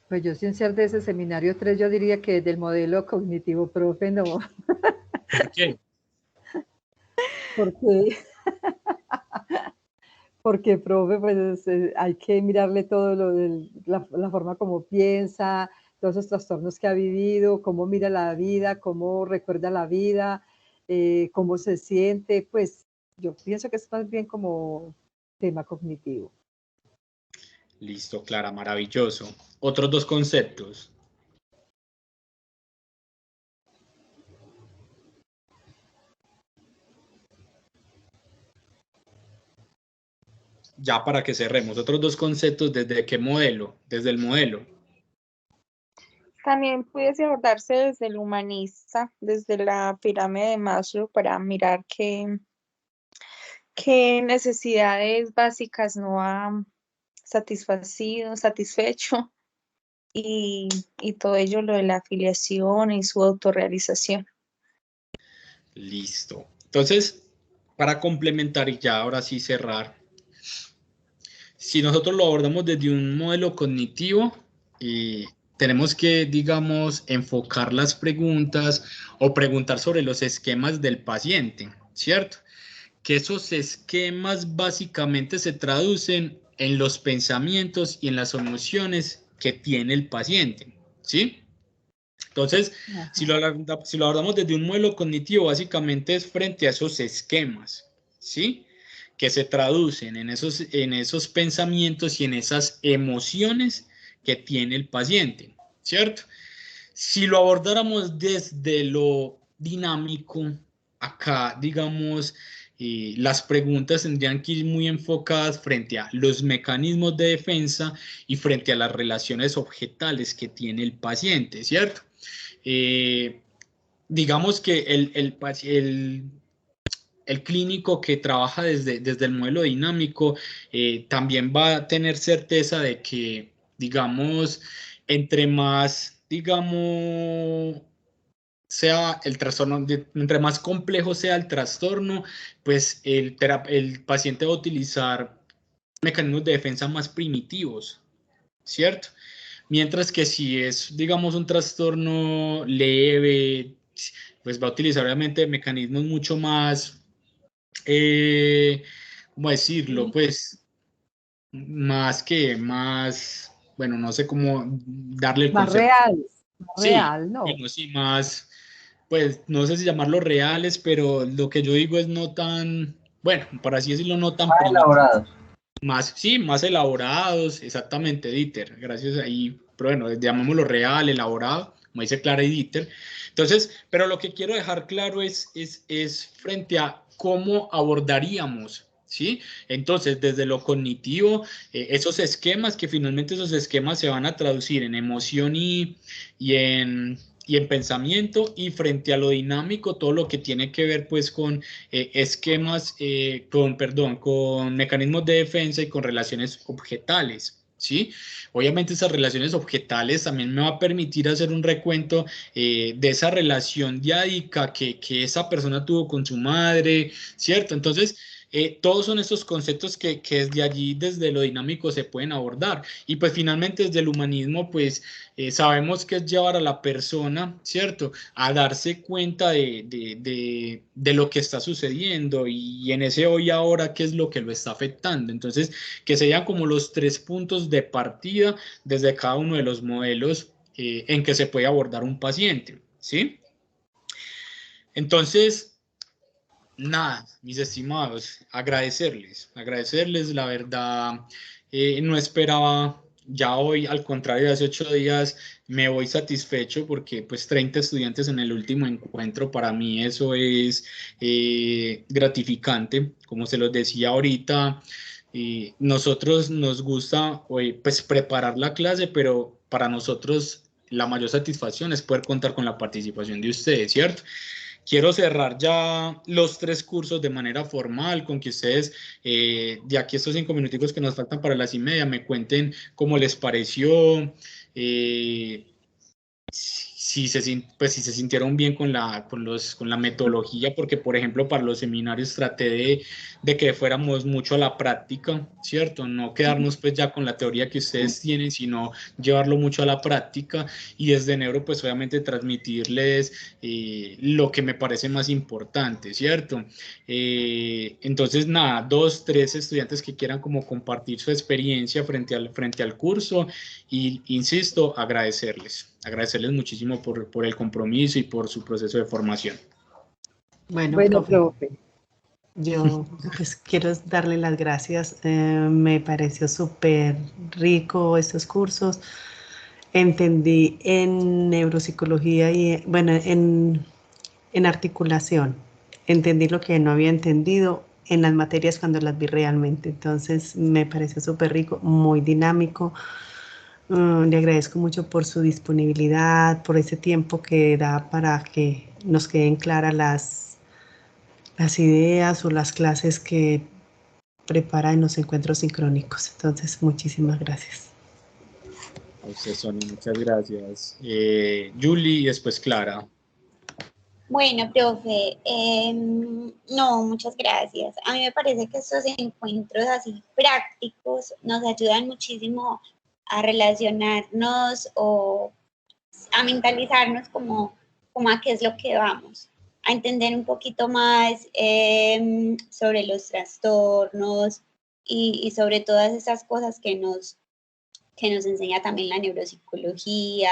Pues yo sin ser de ese seminario 3, yo diría que del modelo cognitivo, profe, no. ¿Por qué? Porque, profe, pues hay que mirarle todo la forma como piensa, todos esos trastornos que ha vivido, cómo mira la vida, cómo recuerda la vida, cómo se siente, pues yo pienso que es más bien como tema cognitivo. Listo, Clara, maravilloso. Otros dos conceptos. Ya para que cerremos, otros dos conceptos, ¿desde qué modelo? Desde el modelo. También pudiese abordarse desde el humanista, desde la pirámide de Maslow, para mirar qué necesidades básicas no ha satisfecho, y todo ello lo de la afiliación y su autorrealización. Listo. Entonces, para complementar y ya ahora sí cerrar, si nosotros lo abordamos desde un modelo cognitivo, tenemos que, digamos, enfocar las preguntas o preguntar sobre los esquemas del paciente, ¿cierto? Que esos esquemas básicamente se traducen en los pensamientos y en las emociones que tiene el paciente, ¿sí? Entonces, si lo abordamos desde un modelo cognitivo, básicamente es frente a esos esquemas, ¿sí? Que se traducen en esos pensamientos y en esas emociones que tiene el paciente, ¿cierto? Si lo abordáramos desde lo dinámico, acá, digamos, las preguntas tendrían que ir muy enfocadas frente a los mecanismos de defensa y frente a las relaciones objetales que tiene el paciente, ¿cierto? Digamos que el clínico que trabaja desde el modelo dinámico también va a tener certeza de que, digamos, entre más, digamos, sea el trastorno, entre más complejo sea el trastorno, pues el paciente va a utilizar mecanismos de defensa más primitivos, ¿cierto? Mientras que si es, digamos, un trastorno leve, pues va a utilizar obviamente mecanismos mucho más, ¿cómo decirlo? Pues más, bueno, no sé cómo darle el Más concepto. Sí, real, ¿no? bueno, sí, más, pues no sé si llamarlo reales, pero lo que yo digo es no tan, bueno, por así decirlo, no tan Más elaborados. sí, más elaborados, exactamente, Dieter, gracias ahí, pero bueno, llamémoslo real, elaborado, como dice Clara y Dieter. Entonces, pero lo que quiero dejar claro es frente a cómo abordaríamos, ¿sí? Entonces, desde lo cognitivo, esos esquemas, que finalmente esos esquemas se van a traducir en emoción y en pensamiento, y frente a lo dinámico, todo lo que tiene que ver pues con esquemas, con mecanismos de defensa y con relaciones objetales, ¿sí? Obviamente esas relaciones objetales también me va a permitir hacer un recuento de esa relación diádica que esa persona tuvo con su madre, ¿cierto? Entonces, todos son estos conceptos que desde allí, desde lo dinámico, se pueden abordar. Y pues finalmente desde el humanismo, pues sabemos que es llevar a la persona, ¿cierto?, a darse cuenta de lo que está sucediendo y en ese hoy y ahora qué es lo que lo está afectando. Entonces, que sean como los 3 puntos de partida desde cada uno de los modelos en que se puede abordar un paciente, ¿sí? Entonces, nada, mis estimados, agradecerles, la verdad, no esperaba ya hoy, al contrario de hace 8 días, me voy satisfecho porque pues 30 estudiantes en el último encuentro, para mí eso es gratificante. Como se los decía ahorita, nosotros nos gusta pues preparar la clase, pero para nosotros la mayor satisfacción es poder contar con la participación de ustedes, ¿cierto? Quiero cerrar ya los 3 cursos de manera formal, con que ustedes, de aquí a estos 5 minuticos que nos faltan para las 1:30, me cuenten cómo les pareció, si se sintieron bien con la metodología, porque por ejemplo para los seminarios traté de que fuéramos mucho a la práctica, ¿cierto? No quedarnos pues ya con la teoría que ustedes tienen, sino llevarlo mucho a la práctica, y desde Neuro pues obviamente transmitirles lo que me parece más importante, ¿cierto? Entonces nada, 2, 3 estudiantes que quieran como compartir su experiencia frente al curso, y insisto, agradecerles muchísimo por el compromiso y por su proceso de formación. Bueno, profe. Yo pues quiero darle las gracias. Me pareció súper rico estos cursos. Entendí en neuropsicología y, bueno, en articulación. Entendí lo que no había entendido en las materias cuando las vi realmente. Entonces me pareció súper rico, muy dinámico. Le agradezco mucho por su disponibilidad, por ese tiempo que da para que nos queden claras las ideas o las clases que prepara en los encuentros sincrónicos. Entonces, muchísimas gracias. A usted, Sonia, muchas gracias. Julie y después Clara. Bueno, profe, no, muchas gracias. A mí me parece que estos encuentros así prácticos nos ayudan muchísimo a relacionarnos o a mentalizarnos como a qué es lo que vamos, a entender un poquito más sobre los trastornos y sobre todas esas cosas que nos enseña también la neuropsicología.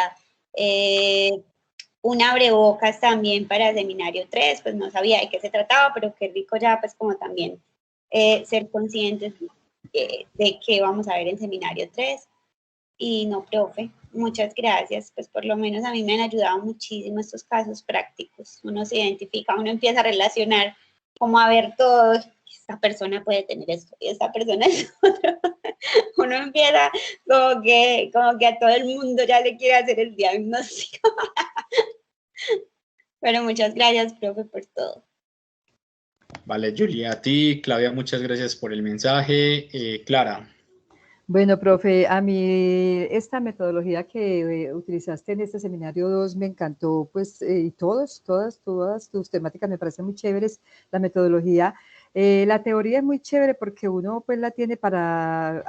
Un abrebocas también para Seminario 3, pues no sabía de qué se trataba, pero qué rico ya pues como también ser conscientes de qué vamos a ver en Seminario 3. Y no, profe, muchas gracias, pues por lo menos a mí me han ayudado muchísimo estos casos prácticos. Uno se identifica, uno empieza a relacionar, como a ver todo, esta persona puede tener esto y esta persona es otro. Uno empieza como que a todo el mundo ya le quiere hacer el diagnóstico. Pero muchas gracias, profe, por todo. Vale, Julia, a ti, Claudia, muchas gracias por el mensaje. Clara. Bueno, profe, a mí esta metodología que utilizaste en este seminario 2 me encantó, pues, y todas tus temáticas me parecen muy chéveres, la metodología. La teoría es muy chévere porque uno pues la tiene para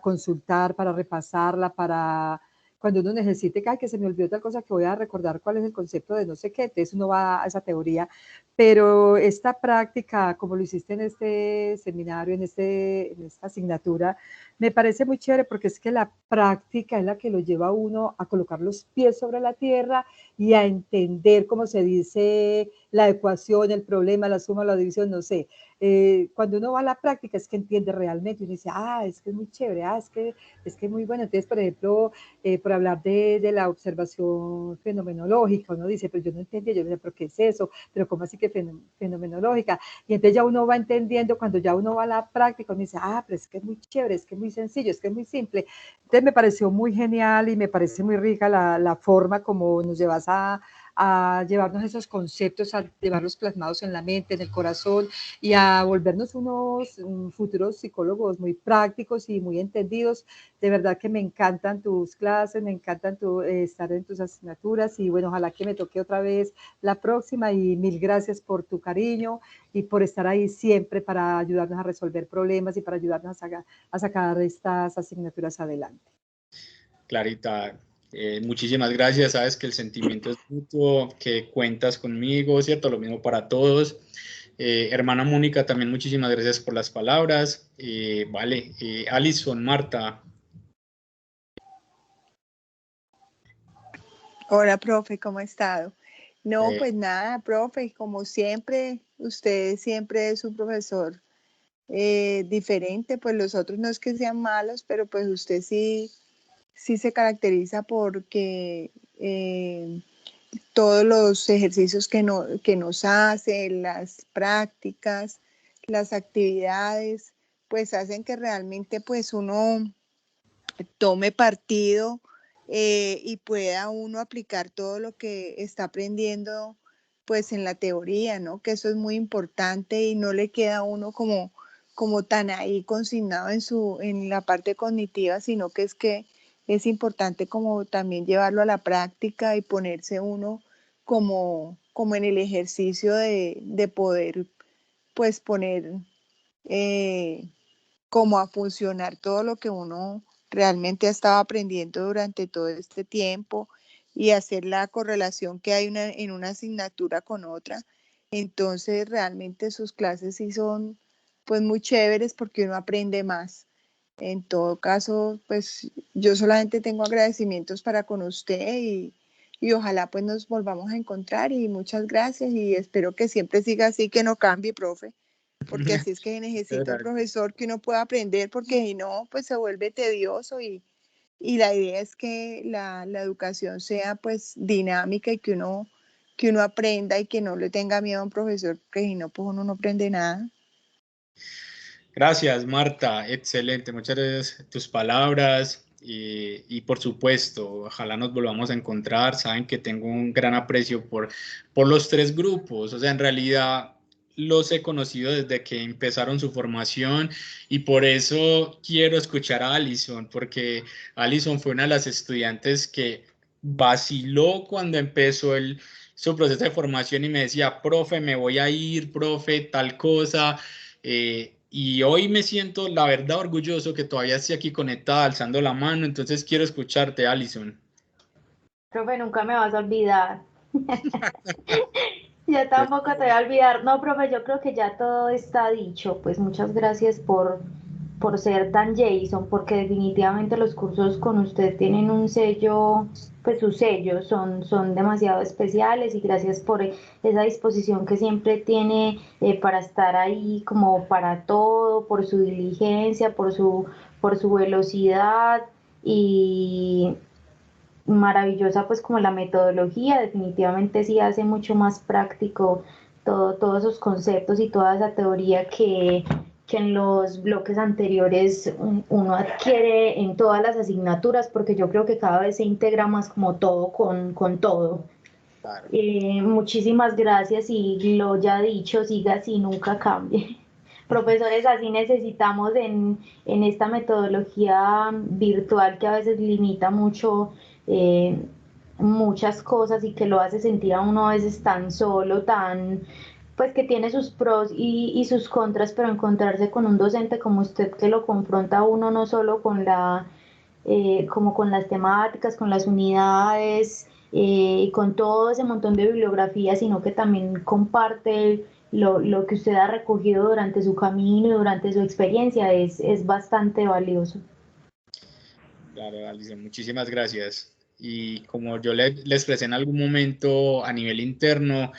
consultar, para repasarla, para cuando uno necesite, que se me olvidó tal cosa que voy a recordar cuál es el concepto de no sé qué, entonces uno va a esa teoría, pero esta práctica, como lo hiciste en este seminario, en esta asignatura, me parece muy chévere porque es que la práctica es la que lo lleva a uno a colocar los pies sobre la tierra y a entender, como se dice, la ecuación, el problema, la suma, la división, no sé. Cuando uno va a la práctica es que entiende realmente, uno dice, es que es muy chévere, es que es muy bueno. Entonces, por ejemplo, por hablar de la observación fenomenológica, uno dice, pero yo no entendía, yo no sé, ¿pero qué es eso? Pero ¿cómo así que fenomenológica? Y entonces ya uno va entendiendo, cuando ya uno va a la práctica, uno dice, pero es que es muy chévere, es que es muy sencillo, es que es muy simple. Entonces me pareció muy genial y me parece muy rica la forma como nos llevas a llevarnos esos conceptos, a llevarlos plasmados en la mente, en el corazón, y a volvernos unos futuros psicólogos muy prácticos y muy entendidos. De verdad que me encantan tus clases, me encantan estar en tus asignaturas, y bueno, ojalá que me toque otra vez la próxima, y mil gracias por tu cariño y por estar ahí siempre para ayudarnos a resolver problemas y para ayudarnos a sacar estas asignaturas adelante. Clarita, muchísimas gracias. Sabes que el sentimiento es mutuo, que cuentas conmigo, ¿cierto? Lo mismo para todos. Hermana Mónica, también muchísimas gracias por las palabras. Vale, Alison, Marta. Hola, profe, ¿cómo ha estado? No, pues nada, profe, como siempre, usted siempre es un profesor diferente, pues los otros no es que sean malos, pero pues usted sí sí se caracteriza porque todos los ejercicios que nos hacen, las prácticas, las actividades, pues hacen que realmente pues uno tome partido y pueda uno aplicar todo lo que está aprendiendo pues en la teoría, ¿no? Que eso es muy importante y no le queda a uno como tan ahí consignado en la parte cognitiva, sino que es importante como también llevarlo a la práctica y ponerse uno como en el ejercicio de poder pues poner como a funcionar todo lo que uno realmente ha estado aprendiendo durante todo este tiempo y hacer la correlación que hay en una asignatura con otra. Entonces realmente sus clases sí son pues muy chéveres porque uno aprende más. En todo caso, pues yo solamente tengo agradecimientos para con usted y ojalá pues nos volvamos a encontrar y muchas gracias y espero que siempre siga así, que no cambie, profe, porque así es que necesita un profesor que uno pueda aprender, porque si no, pues se vuelve tedioso y la idea es que la educación sea pues dinámica y que uno aprenda y que no le tenga miedo a un profesor, porque si no, pues uno no aprende nada. Gracias, Marta. Excelente. Muchas gracias tus palabras. Y por supuesto, ojalá nos volvamos a encontrar. Saben que tengo un gran aprecio por los tres grupos. O sea, en realidad los he conocido desde que empezaron su formación y por eso quiero escuchar a Alison, porque Alison fue una de las estudiantes que vaciló cuando empezó su proceso de formación y me decía, profe, me voy a ir, profe, tal cosa. Y hoy me siento, la verdad, orgulloso que todavía estoy aquí conectada, alzando la mano. Entonces quiero escucharte, Alison. Profe, nunca me vas a olvidar. Yo tampoco te voy a olvidar. No, profe, yo creo que ya todo está dicho. Pues muchas gracias por ser tan Jason, porque definitivamente los cursos con usted tienen un sello, pues sus sellos son demasiado especiales y gracias por esa disposición que siempre tiene para estar ahí como para todo, por su diligencia, por su velocidad y maravillosa pues como la metodología, definitivamente sí hace mucho más práctico todos esos conceptos y toda esa teoría que en los bloques anteriores uno adquiere en todas las asignaturas, porque yo creo que cada vez se integra más como todo con todo. Claro. Muchísimas gracias y lo ya dicho, siga así, nunca cambie. Profesores, así necesitamos en esta metodología virtual que a veces limita mucho muchas cosas y que lo hace sentir a uno a veces tan solo, pues que tiene sus pros y sus contras, pero encontrarse con un docente como usted que lo confronta a uno no solo con como con las temáticas, con las unidades y con todo ese montón de bibliografía, sino que también comparte lo que usted ha recogido durante su camino y durante su experiencia, es bastante valioso. Claro, Alicia, muchísimas gracias. Y como yo le expresé en algún momento a nivel interno,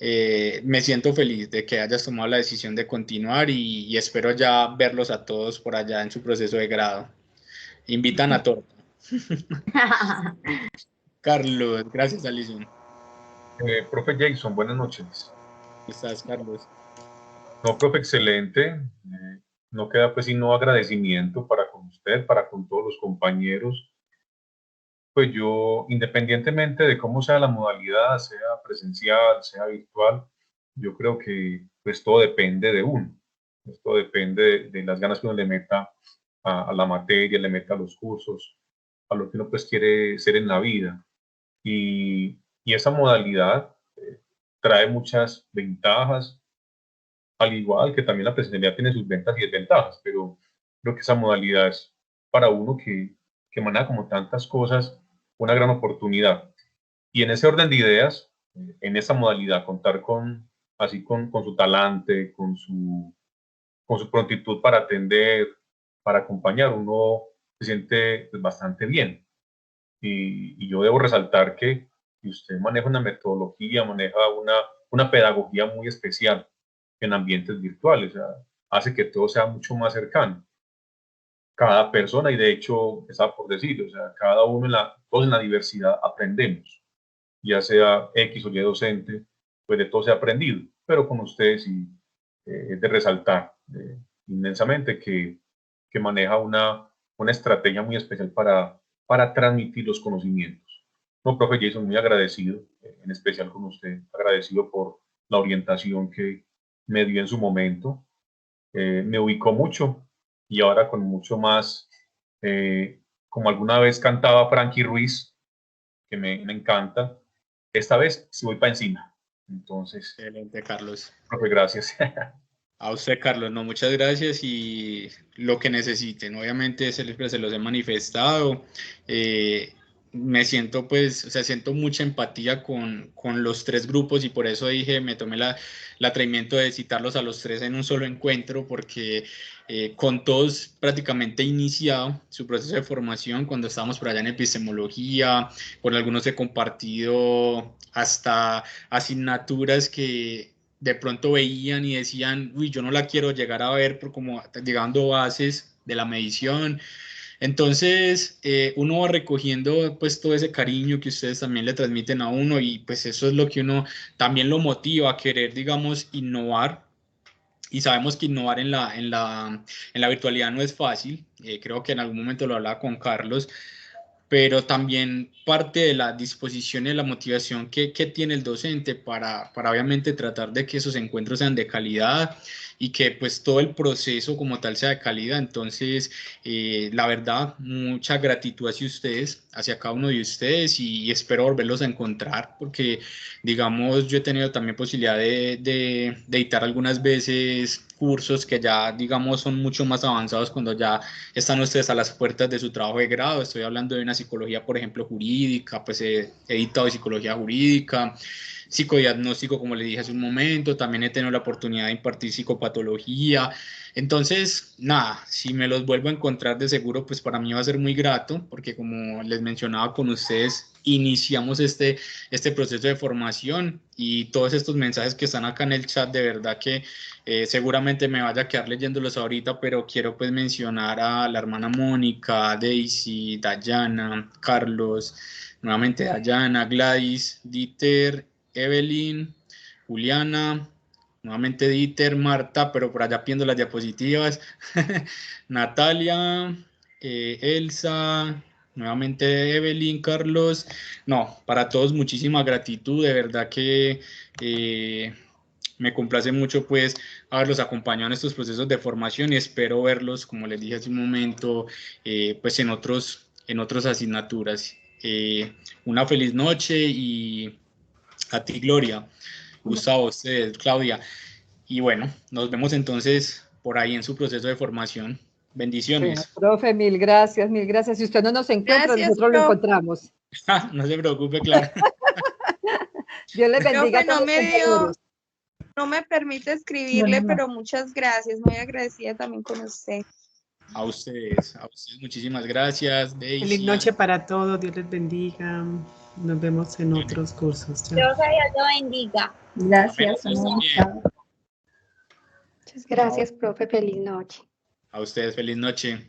me siento feliz de que hayas tomado la decisión de continuar y espero ya verlos a todos por allá en su proceso de grado. Invitan a torta. Carlos, gracias, Alison. Profe Jason, buenas noches. ¿Cómo estás, Carlos? No, profe, excelente. No queda pues sino agradecimiento para con usted, para con todos los compañeros. Pues yo, independientemente de cómo sea la modalidad, sea presencial, sea virtual, yo creo que pues todo depende de uno. Esto depende de las ganas que uno le meta a la materia, le meta a los cursos, a lo que uno pues quiere ser en la vida. Y esa modalidad trae muchas ventajas, al igual que también la presencialidad tiene sus ventajas y desventajas, pero creo que esa modalidad es para uno que maneja como tantas cosas una gran oportunidad. Y en ese orden de ideas, en esa modalidad, contar con su talante, con su prontitud para atender, para acompañar, uno se siente pues, bastante bien. Y yo debo resaltar que usted maneja una metodología, maneja una pedagogía muy especial en ambientes virtuales, o sea, hace que todo sea mucho más cercano. cada persona, y de hecho, está por decirlo, o sea, cada uno todos en la diversidad aprendemos, ya sea X o Y docente, pues de todo se ha aprendido, pero con ustedes sí es de resaltar inmensamente que maneja una estrategia muy especial para transmitir los conocimientos. No, profe Jason, muy agradecido, en especial con usted, agradecido por la orientación que me dio en su momento. Me ubicó mucho y ahora con mucho más, como alguna vez cantaba Frankie Ruiz, que me encanta, esta vez sí voy para encima. Entonces, excelente, Carlos. Profe, gracias. A usted, Carlos, no, muchas gracias y lo que necesiten. Obviamente se los he manifestado. Me siento, pues, o sea, siento mucha empatía con los tres grupos y por eso dije, me tomé el atrevimiento de citarlos a los tres en un solo encuentro porque con todos prácticamente iniciado su proceso de formación cuando estábamos por allá en epistemología, con algunos he compartido hasta asignaturas que de pronto veían y decían, uy, yo no la quiero llegar a ver por como llegando bases de la medición. Entonces, uno va recogiendo pues todo ese cariño que ustedes también le transmiten a uno y pues eso es lo que uno también lo motiva a querer, digamos, innovar. Y sabemos que innovar en la virtualidad no es fácil. Creo que en algún momento lo hablaba con Carlos, pero también parte de la disposición y la motivación que tiene el docente para obviamente tratar de que esos encuentros sean de calidad y que pues todo el proceso como tal sea de calidad. Entonces, la verdad, mucha gratitud hacia ustedes, hacia cada uno de ustedes y espero volverlos a encontrar porque, digamos, yo he tenido también posibilidad de editar algunas veces cursos que ya, digamos, son mucho más avanzados cuando ya están ustedes a las puertas de su trabajo de grado. Estoy hablando de una psicología, por ejemplo, jurídica, pues he editado de psicología jurídica, psicodiagnóstico, como le dije hace un momento, también he tenido la oportunidad de impartir psicopatología. Entonces, nada, si me los vuelvo a encontrar de seguro, pues para mí va a ser muy grato, porque como les mencionaba con ustedes, iniciamos este proceso de formación y todos estos mensajes que están acá en el chat, de verdad que seguramente me vaya a quedar leyéndolos ahorita, pero quiero pues mencionar a la hermana Mónica, Daisy, Dayana, Carlos, nuevamente Dayana, Gladys, Dieter, Evelyn, Juliana, nuevamente Dieter, Marta, pero por allá viendo las diapositivas, Natalia, Elsa, nuevamente Evelyn, Carlos. No, para todos muchísima gratitud, de verdad que me complace mucho pues haberlos acompañado en estos procesos de formación y espero verlos, como les dije hace un momento, pues en otras asignaturas. Una feliz noche y a ti, Gloria, Gustavo, ustedes, Claudia. Y bueno, nos vemos entonces por ahí en su proceso de formación. Bendiciones. Bueno, profe, mil gracias, mil gracias. Si usted no nos encuentra, Gracias, nosotros lo profe. encontramos. No se preocupe, Clara. Dios les bendiga. Profe, no me permite escribirle, pero muchas gracias. Muy agradecida también con usted. A ustedes muchísimas gracias. Daisy. Feliz noche para todos, Dios les bendiga. Nos vemos en otros cursos. Chao. Dios lo bendiga. Gracias. Amén. Muchas gracias, profe. Feliz noche. A ustedes, feliz noche.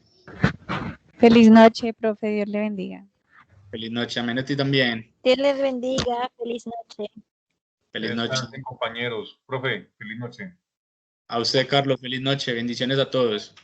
Feliz noche, profe. Dios le bendiga. Feliz noche. Amén a ti también. Dios les bendiga. Feliz noche. Feliz noche. Compañeros, profe, feliz noche. A usted, Carlos, feliz noche. Bendiciones a todos.